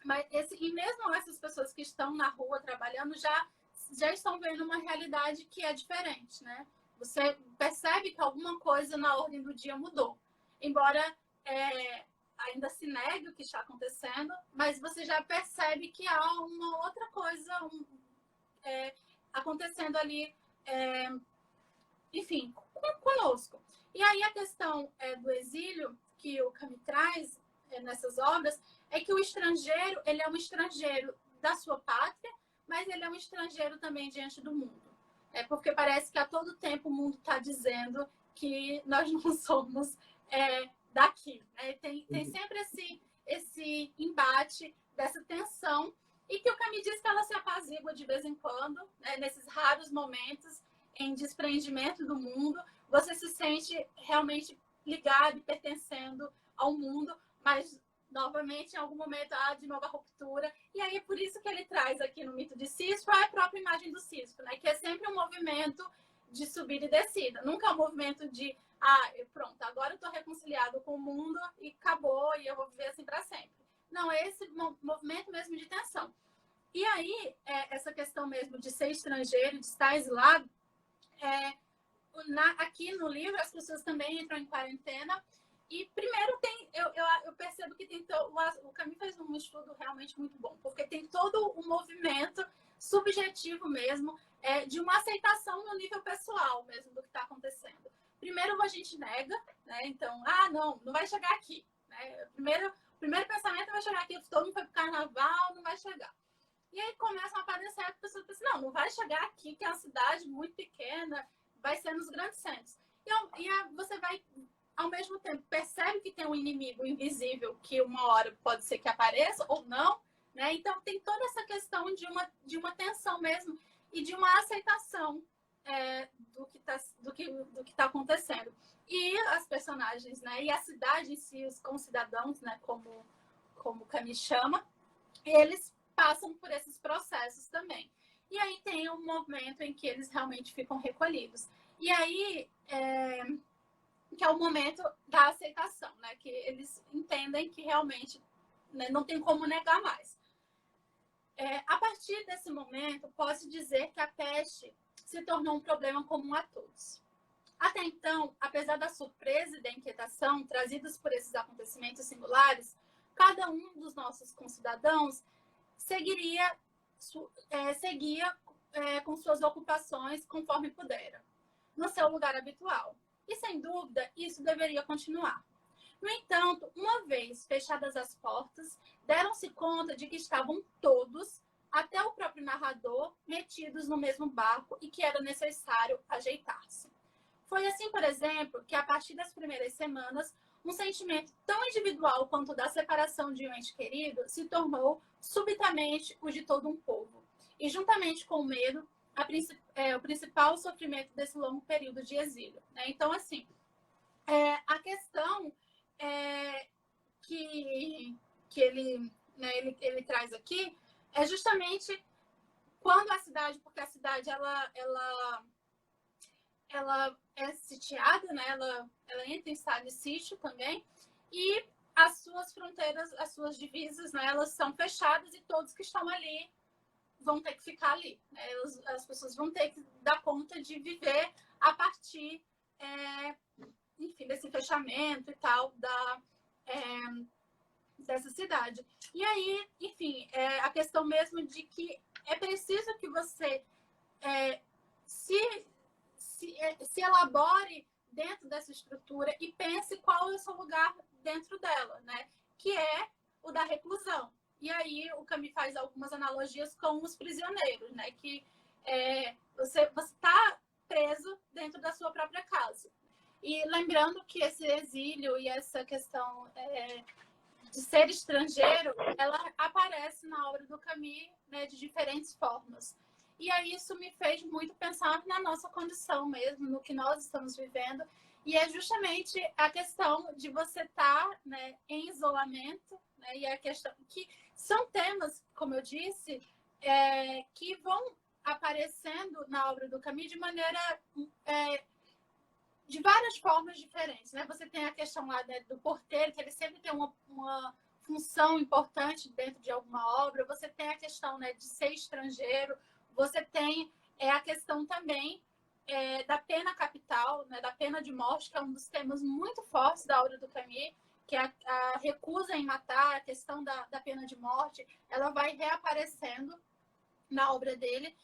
mas e mesmo essas pessoas que estão na rua trabalhando já estão vendo uma realidade que é diferente, né? Você percebe que alguma coisa na ordem do dia mudou, embora ainda se negue o que está acontecendo, mas você já percebe que há uma outra coisa acontecendo ali, enfim, conosco. E aí a questão do exílio que o Camus traz nessas obras é que o estrangeiro, ele é um estrangeiro da sua pátria, mas ele é um estrangeiro também diante do mundo. Porque parece que a todo tempo o mundo está dizendo que nós não somos daqui. Né? Tem sempre esse embate, dessa tensão, e que o Camus diz que ela se apazigua de vez em quando, né? Nesses raros momentos em desprendimento do mundo, você se sente realmente ligado e pertencendo ao mundo, mas novamente, em algum momento, há de novo a ruptura. E aí é por isso que ele traz aqui no mito de Sísifo a própria imagem do Sísifo, né? Que é sempre um movimento de subida e descida. Nunca é um movimento de, pronto, agora eu estou reconciliado com o mundo e acabou, e eu vou viver assim para sempre. Não, é esse movimento mesmo de tensão. E aí, essa questão mesmo de ser estrangeiro, de estar exilado, aqui no livro as pessoas também entram em quarentena. E primeiro eu percebo que o Camus fez um estudo realmente muito bom, porque tem todo um movimento subjetivo mesmo, de uma aceitação no nível pessoal mesmo do que está acontecendo. Primeiro a gente nega, né? Então, não vai chegar aqui. Né? O primeiro pensamento vai chegar aqui, todo mundo foi pro carnaval, não vai chegar. E aí começam a aparecer as pessoas pensam, não vai chegar aqui, que é uma cidade muito pequena, vai ser nos grandes centros. E você vai, ao mesmo tempo, percebe que tem um inimigo invisível que uma hora pode ser que apareça ou não, né? Então tem toda essa questão de uma tensão mesmo e de uma aceitação do que está acontecendo. E as personagens, né? E a cidade em si, os concidadãos, né? Como Camus chama, eles passam por esses processos também. E aí tem um momento em que eles realmente ficam recolhidos. E aí, que é o momento da aceitação, né? Que eles entendem que realmente, né, não tem como negar mais. A partir desse momento, posso dizer que a peste se tornou um problema comum a todos. Até então, apesar da surpresa e da inquietação trazidas por esses acontecimentos singulares, cada um dos nossos concidadãos seguia com suas ocupações conforme pudera, no seu lugar habitual. E, sem dúvida, isso deveria continuar. No entanto, uma vez fechadas as portas, deram-se conta de que estavam todos, até o próprio narrador metidos no mesmo barco e que era necessário ajeitar-se. Foi assim, por exemplo, que a partir das primeiras semanas, um sentimento tão individual quanto o da separação de um ente querido se tornou subitamente o de todo um povo. E juntamente com o medo, o principal sofrimento desse longo período de exílio. Né? Então, assim, a questão que ele traz aqui é justamente quando a cidade, porque a cidade ela é sitiada, né? Ela entra em estado de sítio também, e as suas fronteiras, as suas divisas, né? Elas são fechadas e todos que estão ali vão ter que ficar ali. Né? As pessoas vão ter que dar conta de viver a partir, enfim, desse fechamento e tal dessa cidade. E aí, enfim, a questão mesmo de que é preciso que você se elabore dentro dessa estrutura e pense qual é o seu lugar dentro dela, né? Que é o da reclusão. E aí o Camus faz algumas analogias com os prisioneiros, né? Que você está preso dentro da sua própria casa. E lembrando que esse exílio e essa questão de ser estrangeiro, ela aparece na obra do Camus, né, de diferentes formas. E aí isso me fez muito pensar na nossa condição mesmo, no que nós estamos vivendo. E é justamente a questão de você estar, né, em isolamento, né, e a questão que são temas, como eu disse, que vão aparecendo na obra do Camus de maneira de várias formas diferentes, né? Você tem a questão lá, né, do porteiro, que ele sempre tem uma função importante dentro de alguma obra. Você tem a questão, né, de ser estrangeiro. Você tem a questão também da pena capital, né, da pena de morte, que é um dos temas muito fortes da obra do Camus, que é a recusa em matar, a questão da pena de morte. Ela vai reaparecendo na obra dele.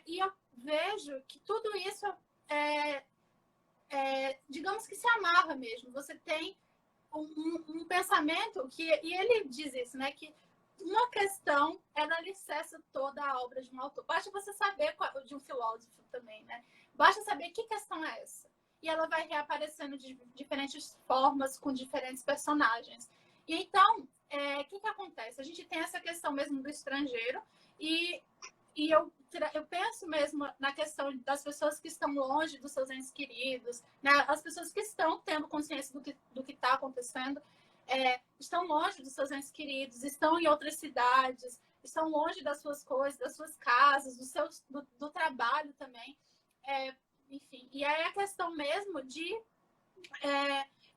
E eu vejo que tudo isso digamos que se amarra mesmo. Você tem um pensamento que, e ele diz isso, né, que uma questão ela alicerça toda a obra de um autor. Basta você saber, de um filósofo também, né? Basta saber que questão é essa. E ela vai reaparecendo de diferentes formas, com diferentes personagens. E então, o que acontece? A gente tem essa questão mesmo do estrangeiro, e eu penso mesmo na questão das pessoas que estão longe dos seus entes queridos, né? As pessoas que estão tendo consciência do que está acontecendo, estão longe dos seus entes queridos, estão em outras cidades, estão longe das suas coisas, das suas casas, do trabalho também. Enfim, e aí a questão mesmo de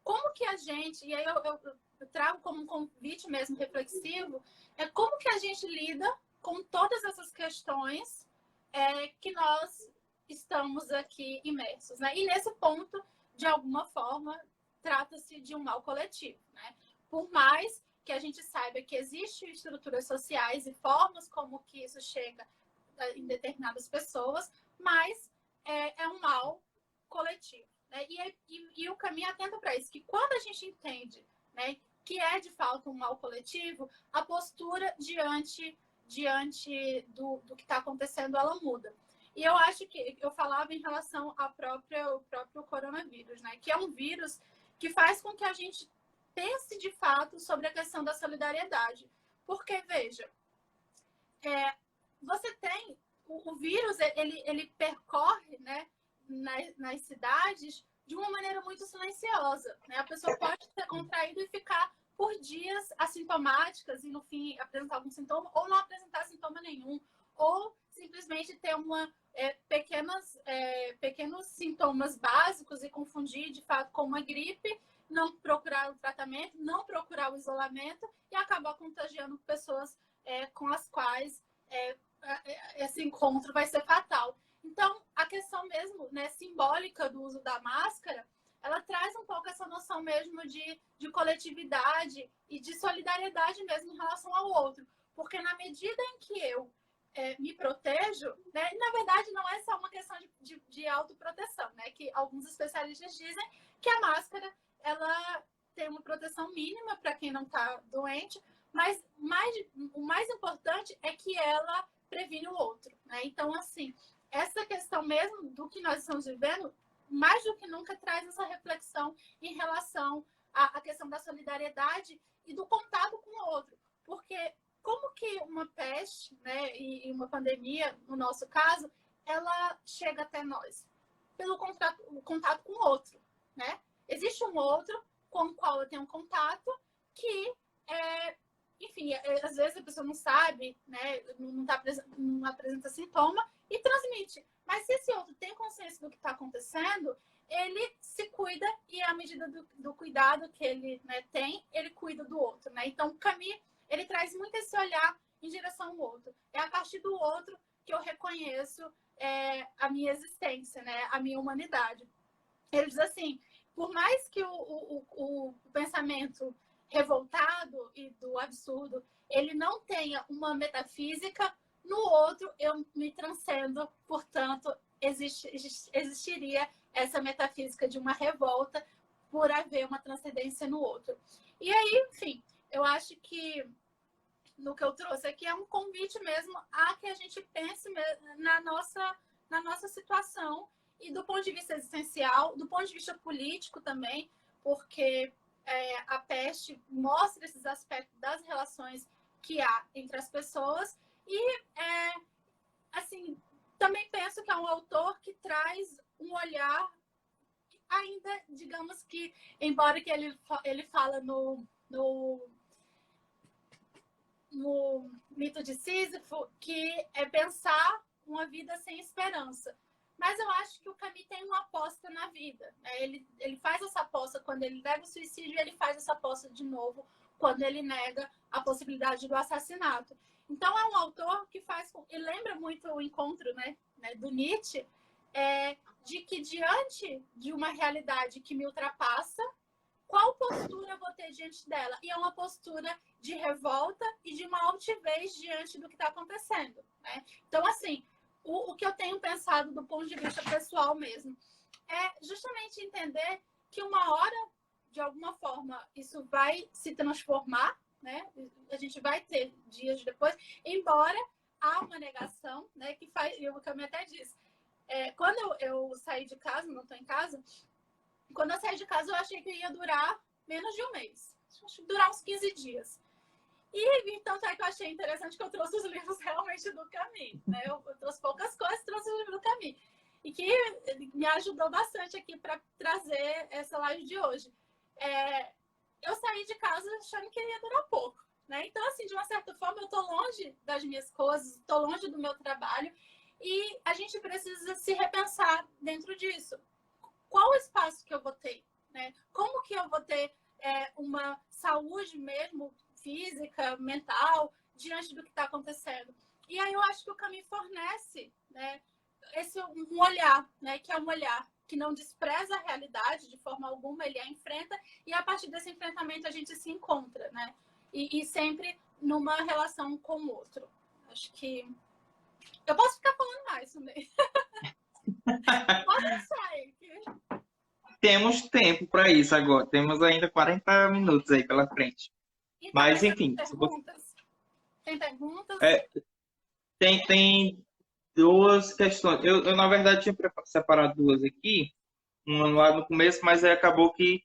como que a gente, e aí eu trago como um convite mesmo reflexivo, como que a gente lida com todas essas questões que nós estamos aqui imersos. Né? E nesse ponto, de alguma forma, trata-se de um mal coletivo. Né? Por mais que a gente saiba que existem estruturas sociais e formas como que isso chega em determinadas pessoas, mas é um mal coletivo. Né? E o caminho atenta para isso, que quando a gente entende, né, que é de fato um mal coletivo, a postura diante do que está acontecendo, ela muda. E eu acho que eu falava em relação ao próprio coronavírus, né? Que é um vírus que faz com que a gente pense de fato sobre a questão da solidariedade. Porque, veja, você tem o vírus, ele percorre, né, nas cidades de uma maneira muito silenciosa. Né? A pessoa pode ter contraído e ficar por dias assintomáticas e, no fim, apresentar algum sintoma, ou não apresentar sintoma nenhum, ou simplesmente ter pequenos sintomas básicos e confundir, de fato, com uma gripe, não procurar o tratamento, não procurar o isolamento e acabar contagiando pessoas com as quais esse encontro vai ser fatal. Então, a questão mesmo, né, simbólica do uso da máscara, ela traz um pouco essa noção mesmo de coletividade e de solidariedade mesmo em relação ao outro. Porque na medida em que eu me protejo, né, na verdade não é só uma questão de autoproteção, né, que alguns especialistas dizem que a máscara ela tem uma proteção mínima para quem não está doente, mas o mais importante é que ela previne o outro, né? Então, assim, essa questão mesmo do que nós estamos vivendo, mais do que nunca traz essa reflexão em relação à questão da solidariedade e do contato com o outro. Porque como que uma peste, né, e uma pandemia, no nosso caso, ela chega até nós? Pelo contato com o outro, né? Existe um outro com o qual eu tenho um contato que, enfim, às vezes a pessoa não sabe, né, não apresenta sintoma e transmite. Mas se esse outro tem consciência do que está acontecendo, ele se cuida e, à medida do cuidado que ele, né, tem, ele cuida do outro, né? Então, o Camus, ele traz muito esse olhar em direção ao outro. É a partir do outro que eu reconheço a minha existência, né? A minha humanidade. Ele diz assim, por mais que o pensamento revoltado e do absurdo, ele não tenha uma metafísica, no outro eu me transcendo, portanto, existiria essa metafísica de uma revolta por haver uma transcendência no outro. E aí, enfim, eu acho que no que eu trouxe aqui é um convite mesmo a que a gente pense na nossa situação e do ponto de vista existencial, do ponto de vista político também, porque a peste mostra esses aspectos das relações que há entre as pessoas e, assim, também penso que é um autor que traz um olhar ainda, digamos que, embora que ele fala no mito de Sísifo, que é pensar uma vida sem esperança. Mas eu acho que o Camus tem uma aposta na vida. Né? Ele faz essa aposta quando ele nega o suicídio e ele faz essa aposta de novo quando ele nega a possibilidade do assassinato. Então é um autor que faz... E lembra muito o encontro, né, do Nietzsche, de que diante de uma realidade que me ultrapassa, qual postura eu vou ter diante dela? E é uma postura de revolta e de uma altivez diante do que está acontecendo. Né? Então, assim, o que eu tenho pensado do ponto de vista pessoal mesmo é justamente entender que uma hora, de alguma forma, isso vai se transformar, né? A gente vai ter dias depois, embora há uma negação, né? Que faz, e o Camus até diz, quando eu saí de casa, não estou em casa, quando eu saí de casa, eu achei que ia durar menos de um mês. Acho que durar uns 15 dias. E então, é que eu achei interessante que eu trouxe os livros realmente do Camus. Né? Eu trouxe poucas coisas, trouxe os livros do Camus. E que me ajudou bastante aqui para trazer essa live de hoje. Eu saí de casa achando que ia durar pouco. Né? Então, assim, de uma certa forma, eu estou longe das minhas coisas, estou longe do meu trabalho. E a gente precisa se repensar dentro disso. Qual o espaço que eu vou ter? Né? Como que eu vou ter uma saúde mesmo, física, mental, diante do que está acontecendo? E aí eu acho que o Camus fornece, né, um olhar, né, que é um olhar que não despreza a realidade de forma alguma, ele a enfrenta, e a partir desse enfrentamento a gente se encontra, né? E sempre numa relação com o outro. Acho que... Eu posso ficar falando mais também. Pode deixar aí. Temos tempo para isso agora. Temos ainda 40 minutos aí pela frente. Então, mas, enfim. Tem perguntas? Tem duas questões. Eu, na verdade, tinha separado duas aqui. Uma lá no começo, mas aí acabou que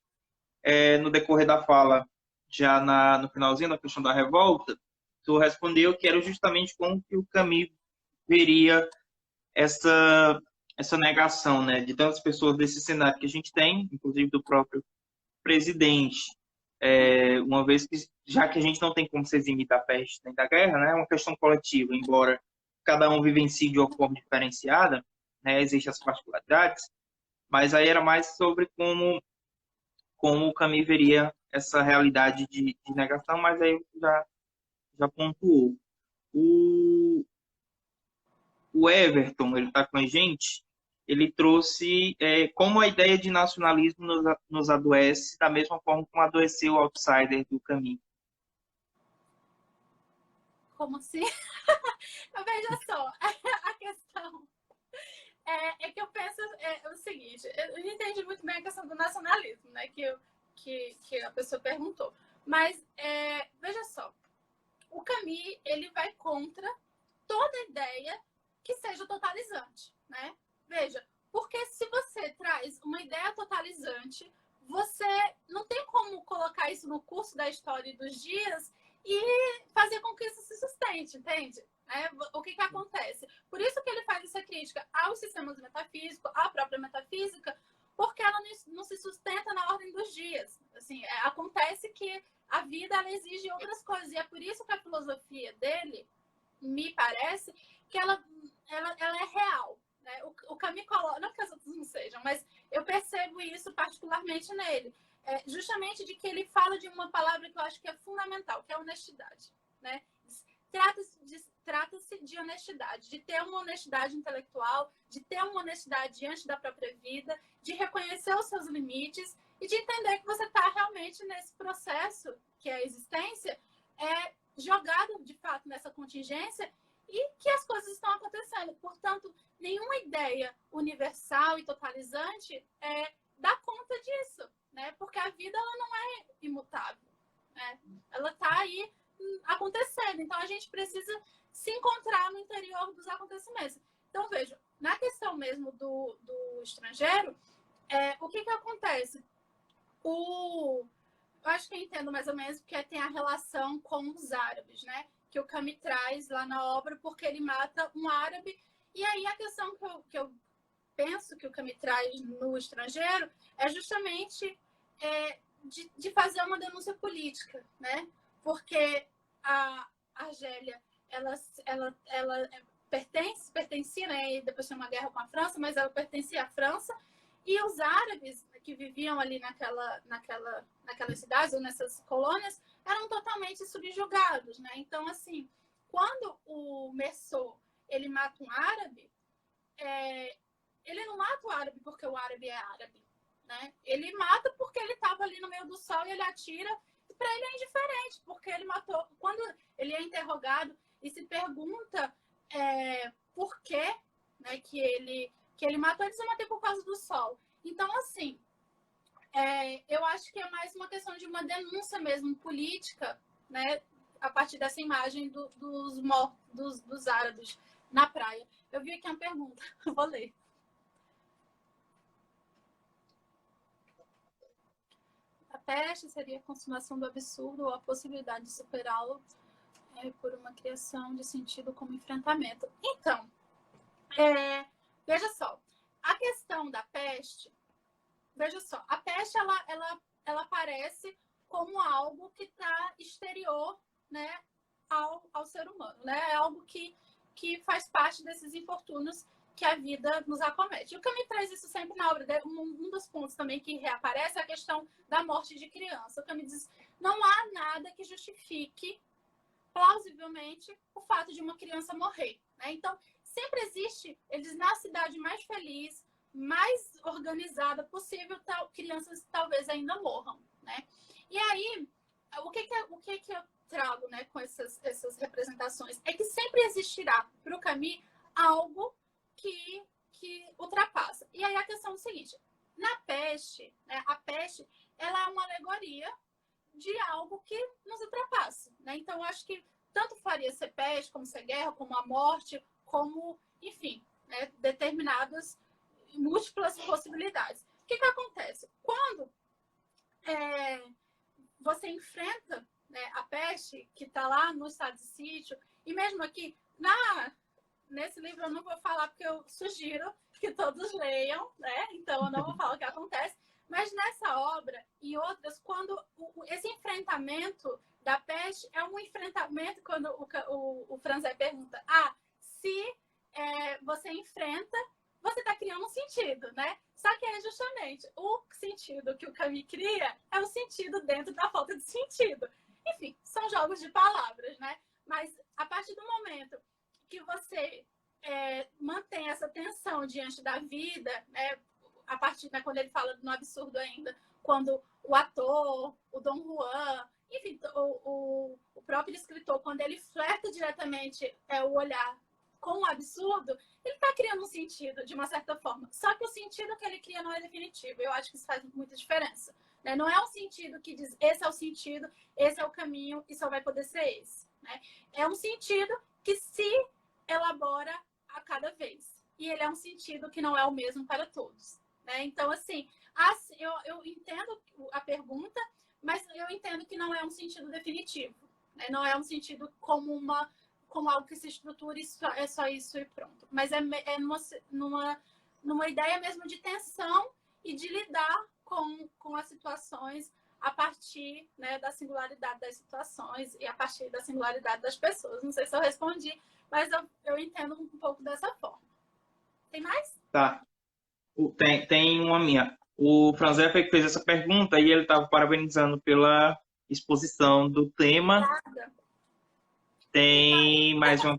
no decorrer da fala, já no finalzinho, na questão da revolta, tu respondeu que era justamente como que o Camus veria essa negação, né, de tantas pessoas desse cenário que a gente tem, inclusive do próprio presidente, uma vez que, já que a gente não tem como se eximir da peste nem da guerra, né, é uma questão coletiva, embora cada um vivencie de uma forma diferenciada, né, existem as particularidades, mas aí era mais sobre como o Camus veria essa realidade de negação, mas aí já pontuou. O Everton, ele está com a gente, ele trouxe como a ideia de nacionalismo nos adoece, da mesma forma como adoeceu o outsider do Camus. Como assim? Veja só, a questão é que eu penso o seguinte, eu não entendi muito bem a questão do nacionalismo, né, que a pessoa perguntou. Mas, veja só, o Camus, ele vai contra toda ideia que seja totalizante, né? Veja, porque se você traz uma ideia totalizante, você não tem como colocar isso no curso da história dos dias e fazer com que isso se sustente, entende? O que acontece? Por isso que ele faz essa crítica aos sistemas metafísicos, à própria metafísica, porque ela não se sustenta na ordem dos dias. Assim, acontece que a vida ela exige outras coisas, e é por isso que a filosofia dele, me parece, que ela é real. Né? O Camus coloca, não que as outras não sejam, mas eu percebo isso particularmente nele. Justamente de que ele fala de uma palavra que eu acho que é fundamental, que é honestidade. Né? Trata-se de honestidade, de ter uma honestidade intelectual, de ter uma honestidade diante da própria vida, de reconhecer os seus limites e de entender que você está realmente nesse processo, que é a existência, jogado de fato nessa contingência e que as coisas estão acontecendo. Portanto, nenhuma ideia universal e totalizante dá conta disso, né? Porque a vida ela não é imutável, né? Ela está aí acontecendo. Então, a gente precisa se encontrar no interior dos acontecimentos. Então, veja, na questão mesmo do estrangeiro, o que acontece? Eu acho que eu entendo mais ou menos porque tem a relação com os árabes, né? Que o Camus traz lá na obra, porque ele mata um árabe. E aí a questão que eu penso que o Camus traz no estrangeiro é justamente de fazer uma denúncia política, né? Porque a Argélia, ela pertencia, né? E depois tem uma guerra com a França, mas ela pertencia à França. E os árabes que viviam ali naquelas cidades ou nessas colônias eram totalmente subjugados, né? Então, assim, quando o Merceau ele mata um árabe, ele não mata o árabe porque o árabe é árabe, né? Ele mata porque ele estava ali no meio do sol e ele atira. E para ele é indiferente, porque ele matou. Quando ele é interrogado e se pergunta por quê, né, que ele matou, ele se matou por causa do sol. Então, assim, eu acho que é mais uma questão de uma denúncia mesmo política, né, a partir dessa imagem dos mortos, dos árabes na praia. Eu vi aqui uma pergunta, vou ler. A peste seria a consumação do absurdo ou a possibilidade de superá-lo por uma criação de sentido como enfrentamento. Então, veja só, a questão da peste, veja só, a peste ela aparece como algo que está exterior, né, ao ser humano, né? É algo que faz parte desses infortúnios que a vida nos acomete. E o Camus traz isso sempre na obra dele. Um dos pontos também que reaparece é a questão da morte de criança. O Camus diz, não há nada que justifique plausivelmente o fato de uma criança morrer, né? Então, sempre existe, eles na cidade mais feliz, mais organizada possível, crianças talvez ainda morram, né? E aí, o que eu trago, né, com essas representações? É que sempre existirá para o Camus algo que ultrapassa. E aí a questão é o seguinte, na peste, né, a peste, ela é uma alegoria de algo que nos ultrapassa, né? Então, eu acho que tanto faria ser peste, como ser guerra, como a morte, como, enfim, né, determinadas múltiplas possibilidades. O que acontece? Quando você enfrenta, né, a peste, que está lá no estado de sítio, e mesmo aqui, nesse livro eu não vou falar porque eu sugiro que todos leiam, né? Então eu não vou falar o que acontece, mas nessa obra e outras, quando esse enfrentamento da peste é um enfrentamento, quando o Franzé pergunta, se você enfrenta, você está criando um sentido, né? Só que é justamente o sentido que o Camus cria é o sentido dentro da falta de sentido. Enfim, são jogos de palavras, né? Mas a partir do momento que você mantém essa tensão diante da vida, né? A partir quando ele fala no absurdo ainda, quando o ator, o Dom Juan, enfim, o próprio escritor, quando ele flerta diretamente o olhar com o absurdo, ele está criando um sentido, de uma certa forma. Só que o sentido que ele cria não é definitivo. Eu acho que isso faz muita diferença. Né? Não é um sentido que diz, esse é o sentido, esse é o caminho, e só vai poder ser esse. né? É um sentido que se elabora a cada vez. E ele é um sentido que não é o mesmo para todos, né? Então, assim, eu entendo a pergunta, mas eu entendo que não é um sentido definitivo, né? Não é um sentido como algo que se estrutura e é só isso e pronto. Mas é numa ideia mesmo de tensão e de lidar com as situações a partir, né, da singularidade das situações e a partir da singularidade das pessoas. Não sei se eu respondi, mas eu entendo um pouco dessa forma. Tem mais? Tá. Tem uma minha. O Franzé fez essa pergunta e ele estava parabenizando pela exposição do tema. Nada. Tem mais uma,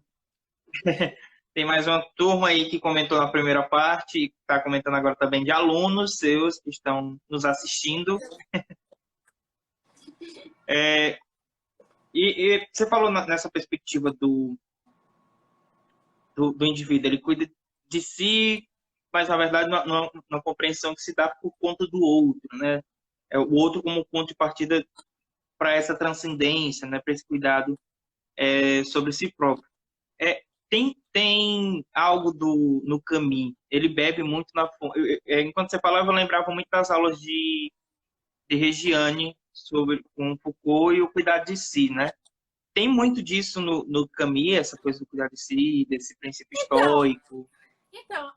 tem mais uma turma aí que comentou na primeira parte e está comentando agora também de alunos seus que estão nos assistindo. E você falou nessa perspectiva do indivíduo, ele cuida de si, mas na verdade na compreensão que se dá por conta do outro, né? É o outro como ponto de partida para essa transcendência, né? Para esse cuidado sobre si próprio. Tem algo no caminho. Ele bebe muito na fonte. Enquanto você falava, eu lembrava muito das aulas de Regiane sobre com Foucault e o cuidado de si, né? Tem muito disso no Camus, essa coisa do cuidar de si, desse princípio estoico. Então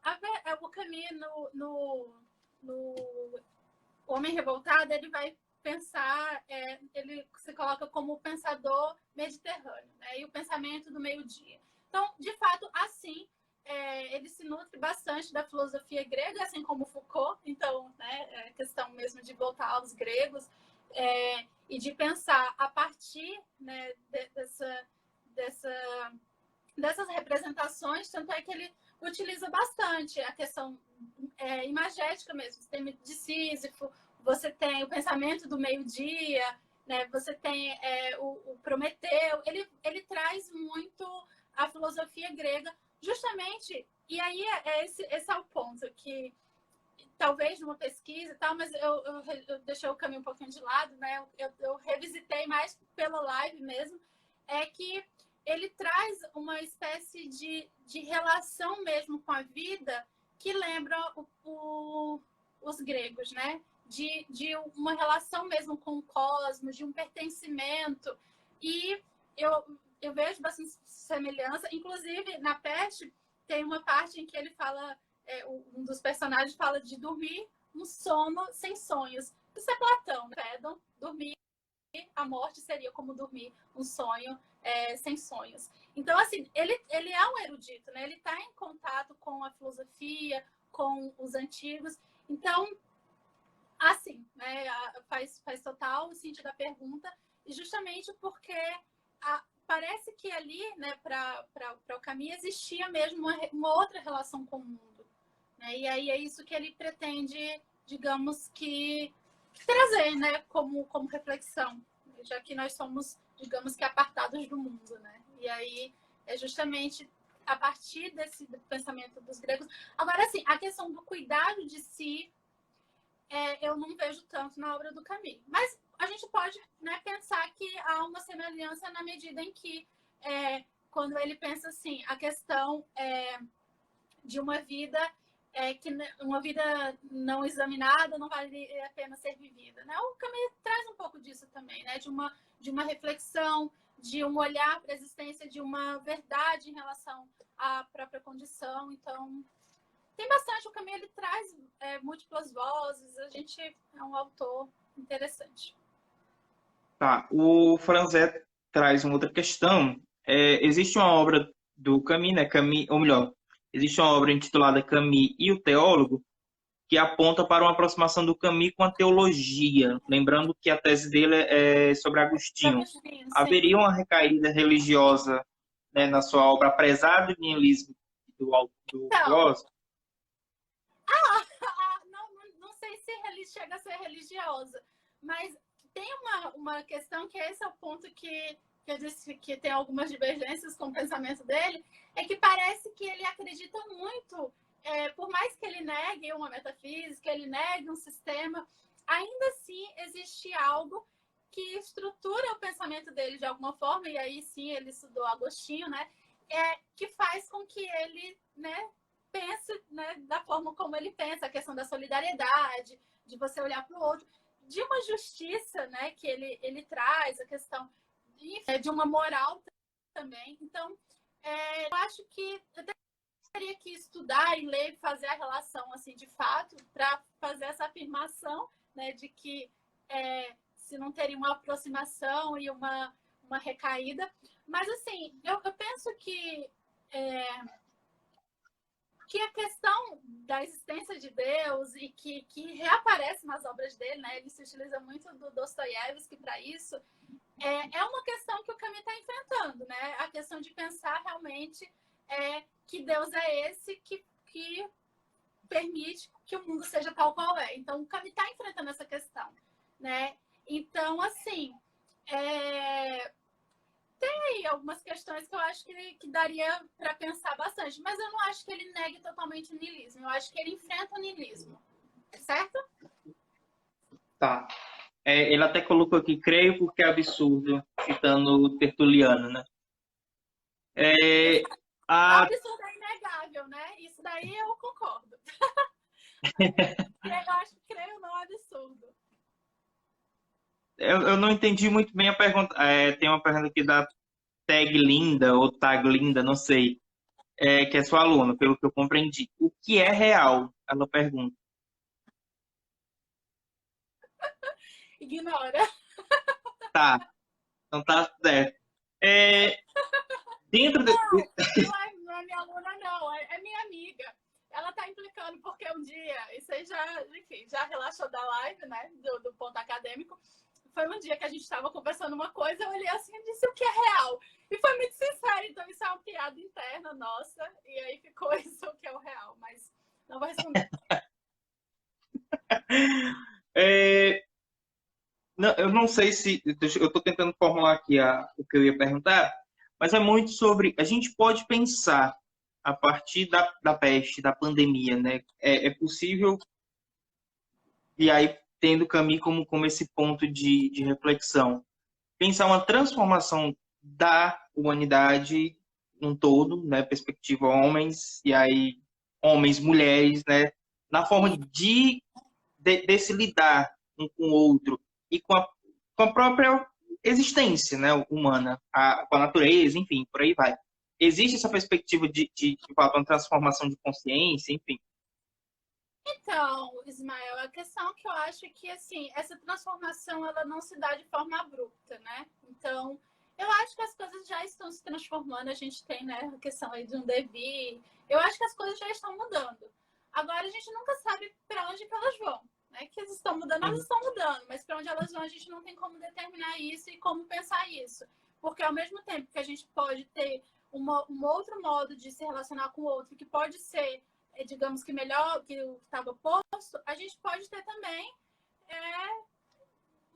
o Camus no Homem Revoltado, ele vai pensar, ele se coloca como o pensador mediterrâneo, né? E o pensamento do meio-dia. Então, de fato, assim, ele se nutre bastante da filosofia grega, assim como Foucault. Então, né, é questão mesmo de voltar aos gregos e de pensar a partir, né, dessas representações. Tanto é que ele utiliza bastante a questão imagética mesmo. Você tem de Sísifo, você tem o pensamento do meio-dia, né? Você tem o Prometeu. Ele traz muito a filosofia grega, justamente. E aí esse é o ponto que talvez numa pesquisa e tal, mas eu deixei o caminho um pouquinho de lado, né? Eu revisitei mais pela live mesmo, é que ele traz uma espécie de relação mesmo com a vida que lembra os gregos, né? De uma relação mesmo com o cosmos, de um pertencimento. E eu vejo bastante semelhança. Inclusive, na Peste, tem uma parte em que ele fala, um dos personagens fala de dormir um sono sem sonhos. Isso é Platão, né? Dormir, a morte seria como dormir um sonho sem sonhos. Então, assim, ele é um erudito, né? Ele está em contato com a filosofia, com os antigos. Então, assim, né? Faz total sentido a pergunta, e justamente porque parece que ali, né, para o Camus, existia mesmo uma outra relação com o mundo, né? E aí é isso que ele pretende, digamos que trazer, né, como reflexão, já que nós somos, digamos que, apartados do mundo, né? E aí é justamente a partir do pensamento dos gregos. Agora, assim, a questão do cuidado de si, eu não vejo tanto na obra do Camus. Mas a gente pode, né, pensar que há uma semelhança na medida em que, quando ele pensa assim, a questão de uma vida que uma vida não examinada não vale a pena ser vivida, né? O Camus traz um pouco disso também, né? De uma reflexão, de um olhar para a existência de uma verdade em relação à própria condição. Então, tem bastante. O Camus, ele traz múltiplas vozes. A gente é um autor interessante. Tá. O Franzé traz uma outra questão. Existe uma obra do Camus, né? Camus, ou melhor, existe uma obra intitulada Camus e o Teólogo, que aponta para uma aproximação do Camus com a teologia. Lembrando que a tese dele é sobre Agostinho. Haveria uma recaída religiosa, né, na sua obra, apesar do niilismo do filósofo? Não sei se chega a ser religiosa, mas tem uma questão que esse é o ponto que eu disse que tem algumas divergências com o pensamento dele, é que parece que ele acredita muito, por mais que ele negue uma metafísica, ele negue um sistema, ainda assim existe algo que estrutura o pensamento dele de alguma forma, e aí sim ele estudou Agostinho, né? Que faz com que ele, né, pense, né, da forma como ele pensa, a questão da solidariedade, de você olhar para o outro, de uma justiça, né, que ele traz, a questão de uma moral também. Então, eu acho que eu teria que estudar e ler, fazer a relação assim de fato, para fazer essa afirmação, né, de que se não teria uma aproximação e uma recaída. Mas, assim, eu penso que a questão da existência de Deus e que reaparece nas obras dele, né? Ele se utiliza muito do Dostoiévski para isso, é uma questão que o Camus está enfrentando, né? A questão de pensar realmente que Deus é esse que permite que o mundo seja tal qual é. Então, o Camus está enfrentando essa questão, né? Então, assim, tem aí algumas questões que eu acho que daria para pensar bastante, mas eu não acho que ele negue totalmente o niilismo. Eu acho que ele enfrenta o niilismo, certo? Tá. Ele até colocou aqui, creio porque é absurdo, citando o Tertuliano, né? O A, absurdo é inegável, né? Isso daí eu concordo. Eu acho que creio não é absurdo. eu não entendi muito bem a pergunta. Tem uma pergunta aqui da Tag Linda, ou Tag Linda, não sei, que é sua aluna, pelo que eu compreendi. O que é real? Ela pergunta. Ignora. Tá, então tá certo. É, dentro de... Não é minha aluna, não. É minha amiga. Ela tá implicando porque um dia, isso aí já, enfim, já relaxou da live, né, do ponto acadêmico. Foi um dia que a gente estava conversando uma coisa, eu olhei assim e disse o que é real. E foi muito sincero, então isso é uma piada interna nossa. E aí ficou isso o que é o real, mas não vou responder. Não, eu não sei se... Eu estou tentando formular aqui o que eu ia perguntar, mas é muito sobre... A gente pode pensar a partir da peste, da pandemia, né? É possível, e aí tendo o caminho como esse ponto de reflexão, pensar uma transformação da humanidade num todo, né? Perspectiva homens, e aí homens, mulheres, né? Na forma de se lidar um com o outro e com a própria existência, né, humana, com a natureza, enfim, por aí vai. Existe essa perspectiva de fato, uma transformação de consciência, enfim. Então, Ismael, a questão que eu acho é que, assim, essa transformação, ela não se dá de forma abrupta, né? Então, eu acho que as coisas já estão se transformando, a gente tem, né, a questão aí de um devir, eu acho que as coisas já estão mudando. Agora, a gente nunca sabe para onde que elas vão, né? Que elas estão mudando, elas estão mudando, mas para onde elas vão, a gente não tem como determinar isso e como pensar isso. Porque, ao mesmo tempo que a gente pode ter um outro modo de se relacionar com o outro, que pode ser digamos que melhor que o que estava posto, a gente pode ter também,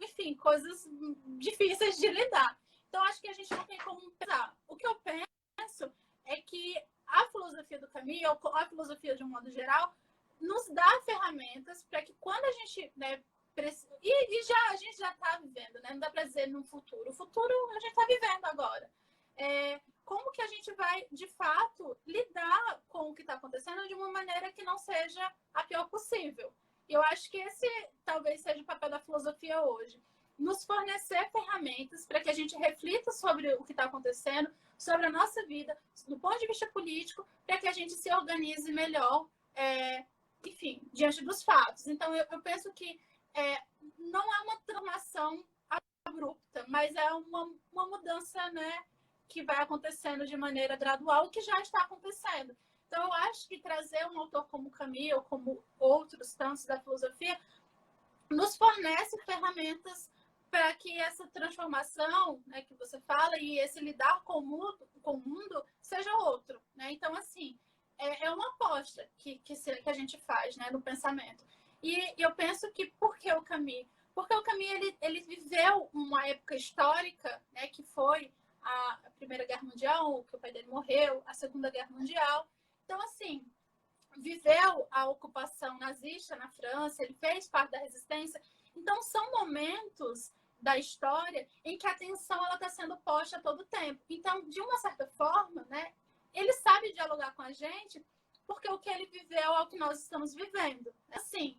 enfim, coisas difíceis de lidar. Então, acho que a gente não tem como pensar. O que eu penso é que a filosofia do Camus, ou a filosofia de um modo geral, nos dá ferramentas para que quando a gente, né, a gente já está vivendo, né? Não dá para dizer no futuro. O futuro a gente está vivendo agora. Como que a gente vai, de fato, lidar com o que está acontecendo de uma maneira que não seja a pior possível. E eu acho que esse talvez seja o papel da filosofia hoje. Nos fornecer ferramentas para que a gente reflita sobre o que está acontecendo, sobre a nossa vida, do ponto de vista político, para que a gente se organize melhor, enfim, diante dos fatos. Então, eu penso que não é uma transformação abrupta, mas é uma mudança, né, que vai acontecendo de maneira gradual, que já está acontecendo. Então, eu acho que trazer um autor como Camus, ou como outros tantos da filosofia, nos fornece ferramentas para que essa transformação, né, que você fala, e esse lidar com o mundo seja outro. Né? Então, assim, é uma aposta que a gente faz, né, no pensamento. E eu penso que por que o Camus? Porque o Camus ele viveu uma época histórica, né, que foi a Primeira Guerra Mundial, que o pai dele morreu, a Segunda Guerra Mundial. Então, assim, viveu a ocupação nazista na França, ele fez parte da resistência. Então, são momentos da história em que a atenção está sendo posta a todo tempo. Então, de uma certa forma, né, ele sabe dialogar com a gente porque o que ele viveu é o que nós estamos vivendo. Assim,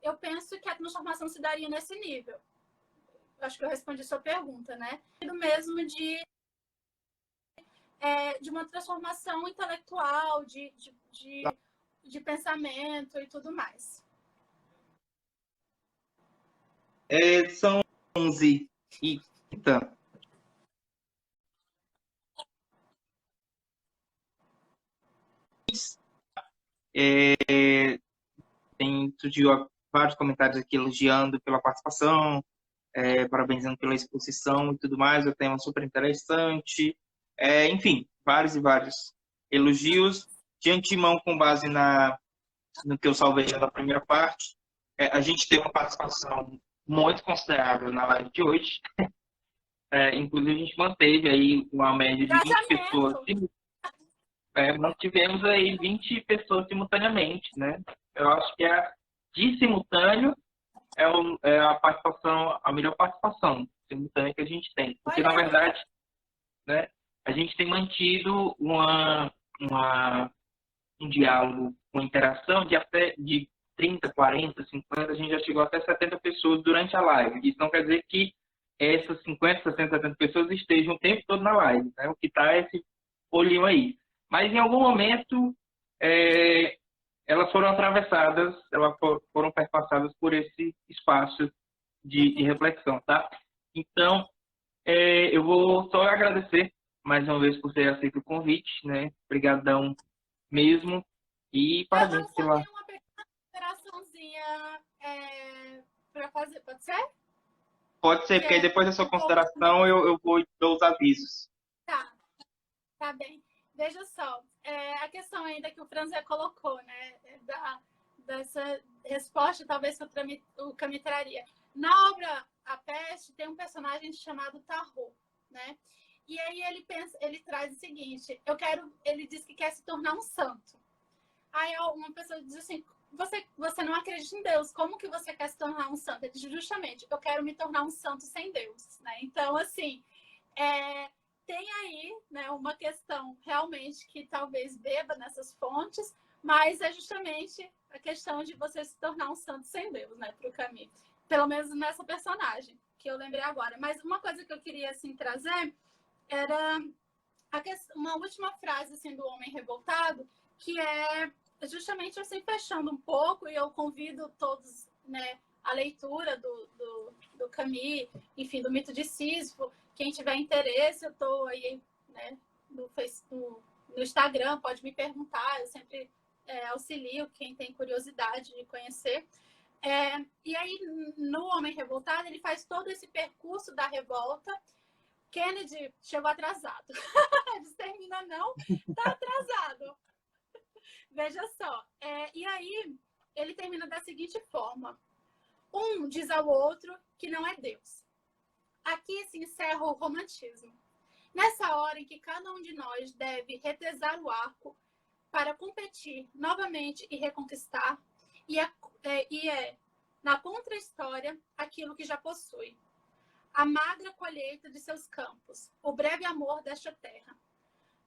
eu penso que a transformação se daria nesse nível. Acho que eu respondi a sua pergunta, né? Do mesmo de uma transformação intelectual, de pensamento e tudo mais. São 11h30. Surgiu vários comentários aqui elogiando pela participação, parabenizando pela exposição e tudo mais. O tema super interessante. Enfim, vários e vários elogios. De antemão, com base no que eu salvei da primeira parte, a gente teve uma participação muito considerável na live de hoje. Inclusive, a gente manteve aí uma média de 20 pessoas. Mantivemos aí 20 pessoas simultaneamente, né? Eu acho que de simultâneo é a participação, a melhor participação simultânea que a gente tem. Porque, na verdade, né, a gente tem mantido um diálogo, uma interação de 30, 40, 50, a gente já chegou até 70 pessoas durante a live. Isso não quer dizer que essas 50, 60, 70 pessoas estejam o tempo todo na live, né? O que está é esse olhinho aí. Mas em algum momento elas foram atravessadas, elas foram perpassadas por esse espaço de reflexão, tá? Então, eu vou só agradecer mais uma vez por ter aceito o convite, né? Obrigadão mesmo. E parabéns pela... Eu só tenho uma pequena consideraçãozinha para fazer, pode ser? Pode ser, porque aí depois da sua consideração eu vou dar os avisos. Tá bem. Veja só, a questão ainda que o Franzé colocou, né, dessa resposta talvez que o Camus traria. Na obra A Peste tem um personagem chamado Tarot, né? E aí ele traz o seguinte, ele diz que quer se tornar um santo. Aí uma pessoa diz assim, você não acredita em Deus, como que você quer se tornar um santo? Ele diz justamente, eu quero me tornar um santo sem Deus, né? Então, assim, tem aí, né, uma questão realmente que talvez beba nessas fontes, mas é justamente a questão de você se tornar um santo sem Deus, né, para o Camus. Pelo menos nessa personagem, que eu lembrei agora. Mas uma coisa que eu queria, assim, trazer era uma última frase, assim, do Homem Revoltado, que é justamente, assim, fechando um pouco, e eu convido todos, né, a leitura do Camus, enfim, do Mito de Sísifo. Quem tiver interesse, eu estou aí, né, no Instagram, pode me perguntar, eu sempre auxilio quem tem curiosidade de conhecer. E aí, no Homem Revoltado, ele faz todo esse percurso da revolta. Kennedy chegou atrasado. Ele termina, não, tá atrasado. Veja só. E aí, ele termina da seguinte forma. Um diz ao outro que não é Deus. Aqui se encerra o romantismo. Nessa hora em que cada um de nós deve retesar o arco para competir novamente e reconquistar, e na contra-história, aquilo que já possui. A magra colheita de seus campos, o breve amor desta terra.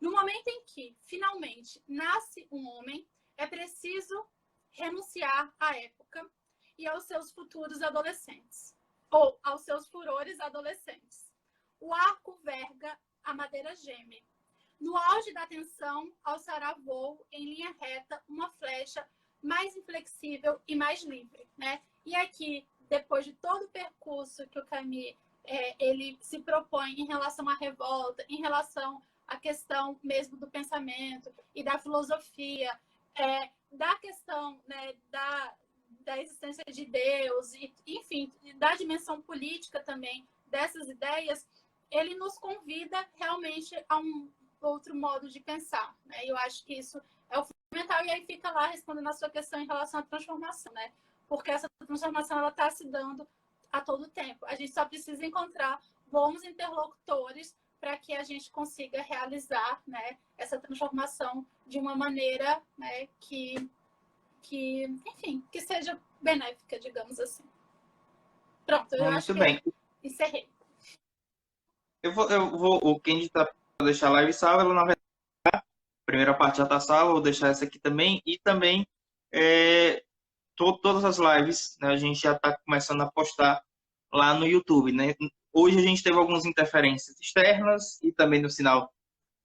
No momento em que, finalmente, nasce um homem, é preciso renunciar à época e aos seus futuros adolescentes, ou aos seus furores adolescentes. O arco verga, a madeira geme. No auge da tensão, alçará voo em linha reta uma flecha mais inflexível e mais livre, né? E aqui, depois de todo o percurso que o Camus ele se propõe em relação à revolta, em relação à questão mesmo do pensamento e da filosofia, da questão, né, da existência de Deus, e, enfim, da dimensão política também dessas ideias, ele nos convida realmente a um outro modo de pensar, né? Eu acho que isso é o fundamental, e aí fica lá respondendo a sua questão em relação à transformação, né? Porque essa transformação ela está se dando a todo tempo. A gente só precisa encontrar bons interlocutores para que a gente consiga realizar, né, essa transformação de uma maneira, né, que, enfim, que seja benéfica, digamos assim. Pronto, eu acho Muito que eu bem. encerrei. O Candy tá para deixar a live salva, ela, na verdade, a primeira parte já está salva, vou deixar essa aqui também. E também é, todas as lives, né, a gente já está começando a postar lá no YouTube, né? Hoje a gente teve algumas interferências externas e também no sinal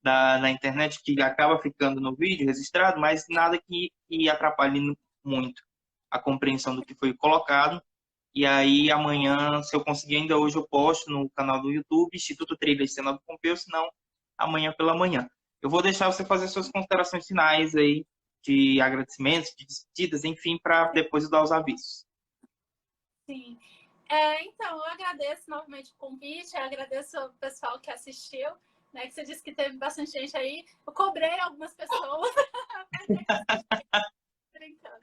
na internet que acaba ficando no vídeo registrado, mas nada que atrapalhe muito a compreensão do que foi colocado. E aí amanhã, se eu conseguir ainda hoje, eu posto no canal do YouTube, Instituto Trilhas Senado Pompeu, senão amanhã pela manhã. Eu vou deixar você fazer suas considerações finais aí, de agradecimentos, de despedidas, enfim, para depois eu dar os avisos. Sim. Então, eu agradeço novamente o convite, eu agradeço o pessoal que assistiu, né? Que você disse que teve bastante gente aí. Eu cobrei algumas pessoas. Brincando.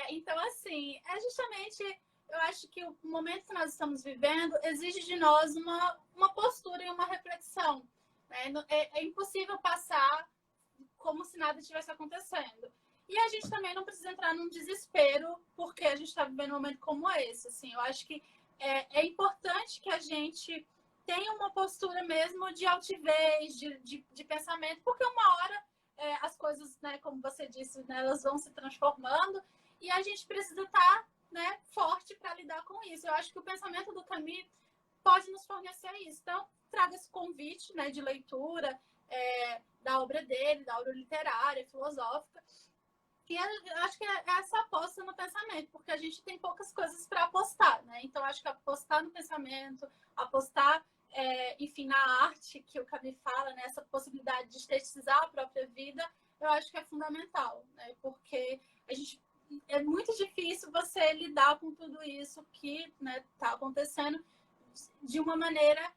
Então, assim, justamente, eu acho que o momento que nós estamos vivendo exige de nós uma postura e uma reflexão. Né? É impossível passar como se nada tivesse acontecendo. E a gente também não precisa entrar num desespero porque a gente está vivendo um momento como esse. Assim, eu acho que é importante que a gente tenha uma postura mesmo de altivez, de pensamento, porque uma hora as coisas, né, como você disse, né, elas vão se transformando e a gente precisa estar, né, forte para lidar com isso. Eu acho que o pensamento do Camus pode nos fornecer isso. Então, traga esse convite, né, de leitura da obra dele, da obra literária, filosófica. E eu acho que é essa aposta no pensamento, porque a gente tem poucas coisas para apostar, né? Então, acho que apostar no pensamento, apostar, enfim, na arte que o Camus fala, né? Essa possibilidade de estetizar a própria vida, eu acho que é fundamental, né? Porque é muito difícil você lidar com tudo isso que está acontecendo de uma maneira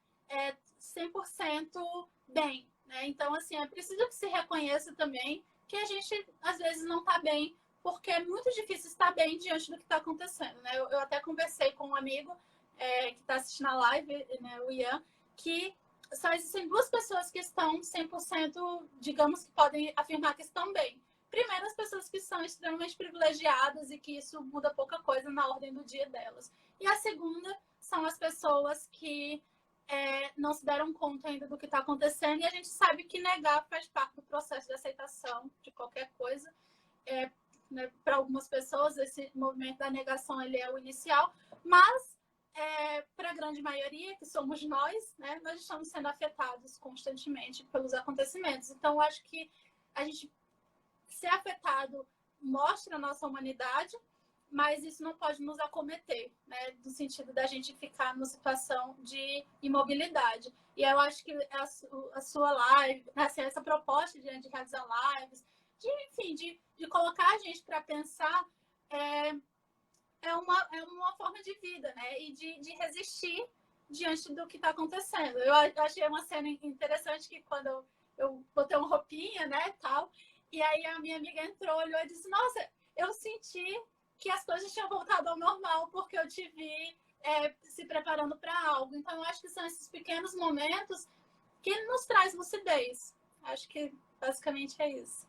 100% bem. Né? Então, assim, é preciso que se reconheça também que a gente, às vezes, não está bem, porque é muito difícil estar bem diante do que está acontecendo. Né? Eu até conversei com um amigo que está assistindo a live, né, o Ian, que só existem duas pessoas que estão 100%, digamos, que podem afirmar que estão bem. Primeiro, as pessoas que são extremamente privilegiadas e que isso muda pouca coisa na ordem do dia delas. E a segunda são as pessoas que não se deram conta ainda do que está acontecendo, e a gente sabe que negar faz parte do processo de aceitação de qualquer coisa. Né, para algumas pessoas, esse movimento da negação ele é o inicial, mas para a grande maioria, que somos nós, né, nós estamos sendo afetados constantemente pelos acontecimentos. Então, eu acho que a gente ser afetado mostra a nossa humanidade, mas isso não pode nos acometer, né? No sentido da gente ficar numa situação de imobilidade. E eu acho que a sua live, assim, essa proposta de realizar lives, enfim, de colocar a gente para pensar é uma forma de vida, né? E de resistir diante do que está acontecendo. Eu achei uma cena interessante que quando eu botei uma roupinha, né, tal, e aí a minha amiga entrou, olhou e disse, nossa, eu senti que as coisas tinham voltado ao normal porque eu te vi se preparando para algo. Então, eu acho que são esses pequenos momentos que nos traz lucidez. Acho que basicamente é isso.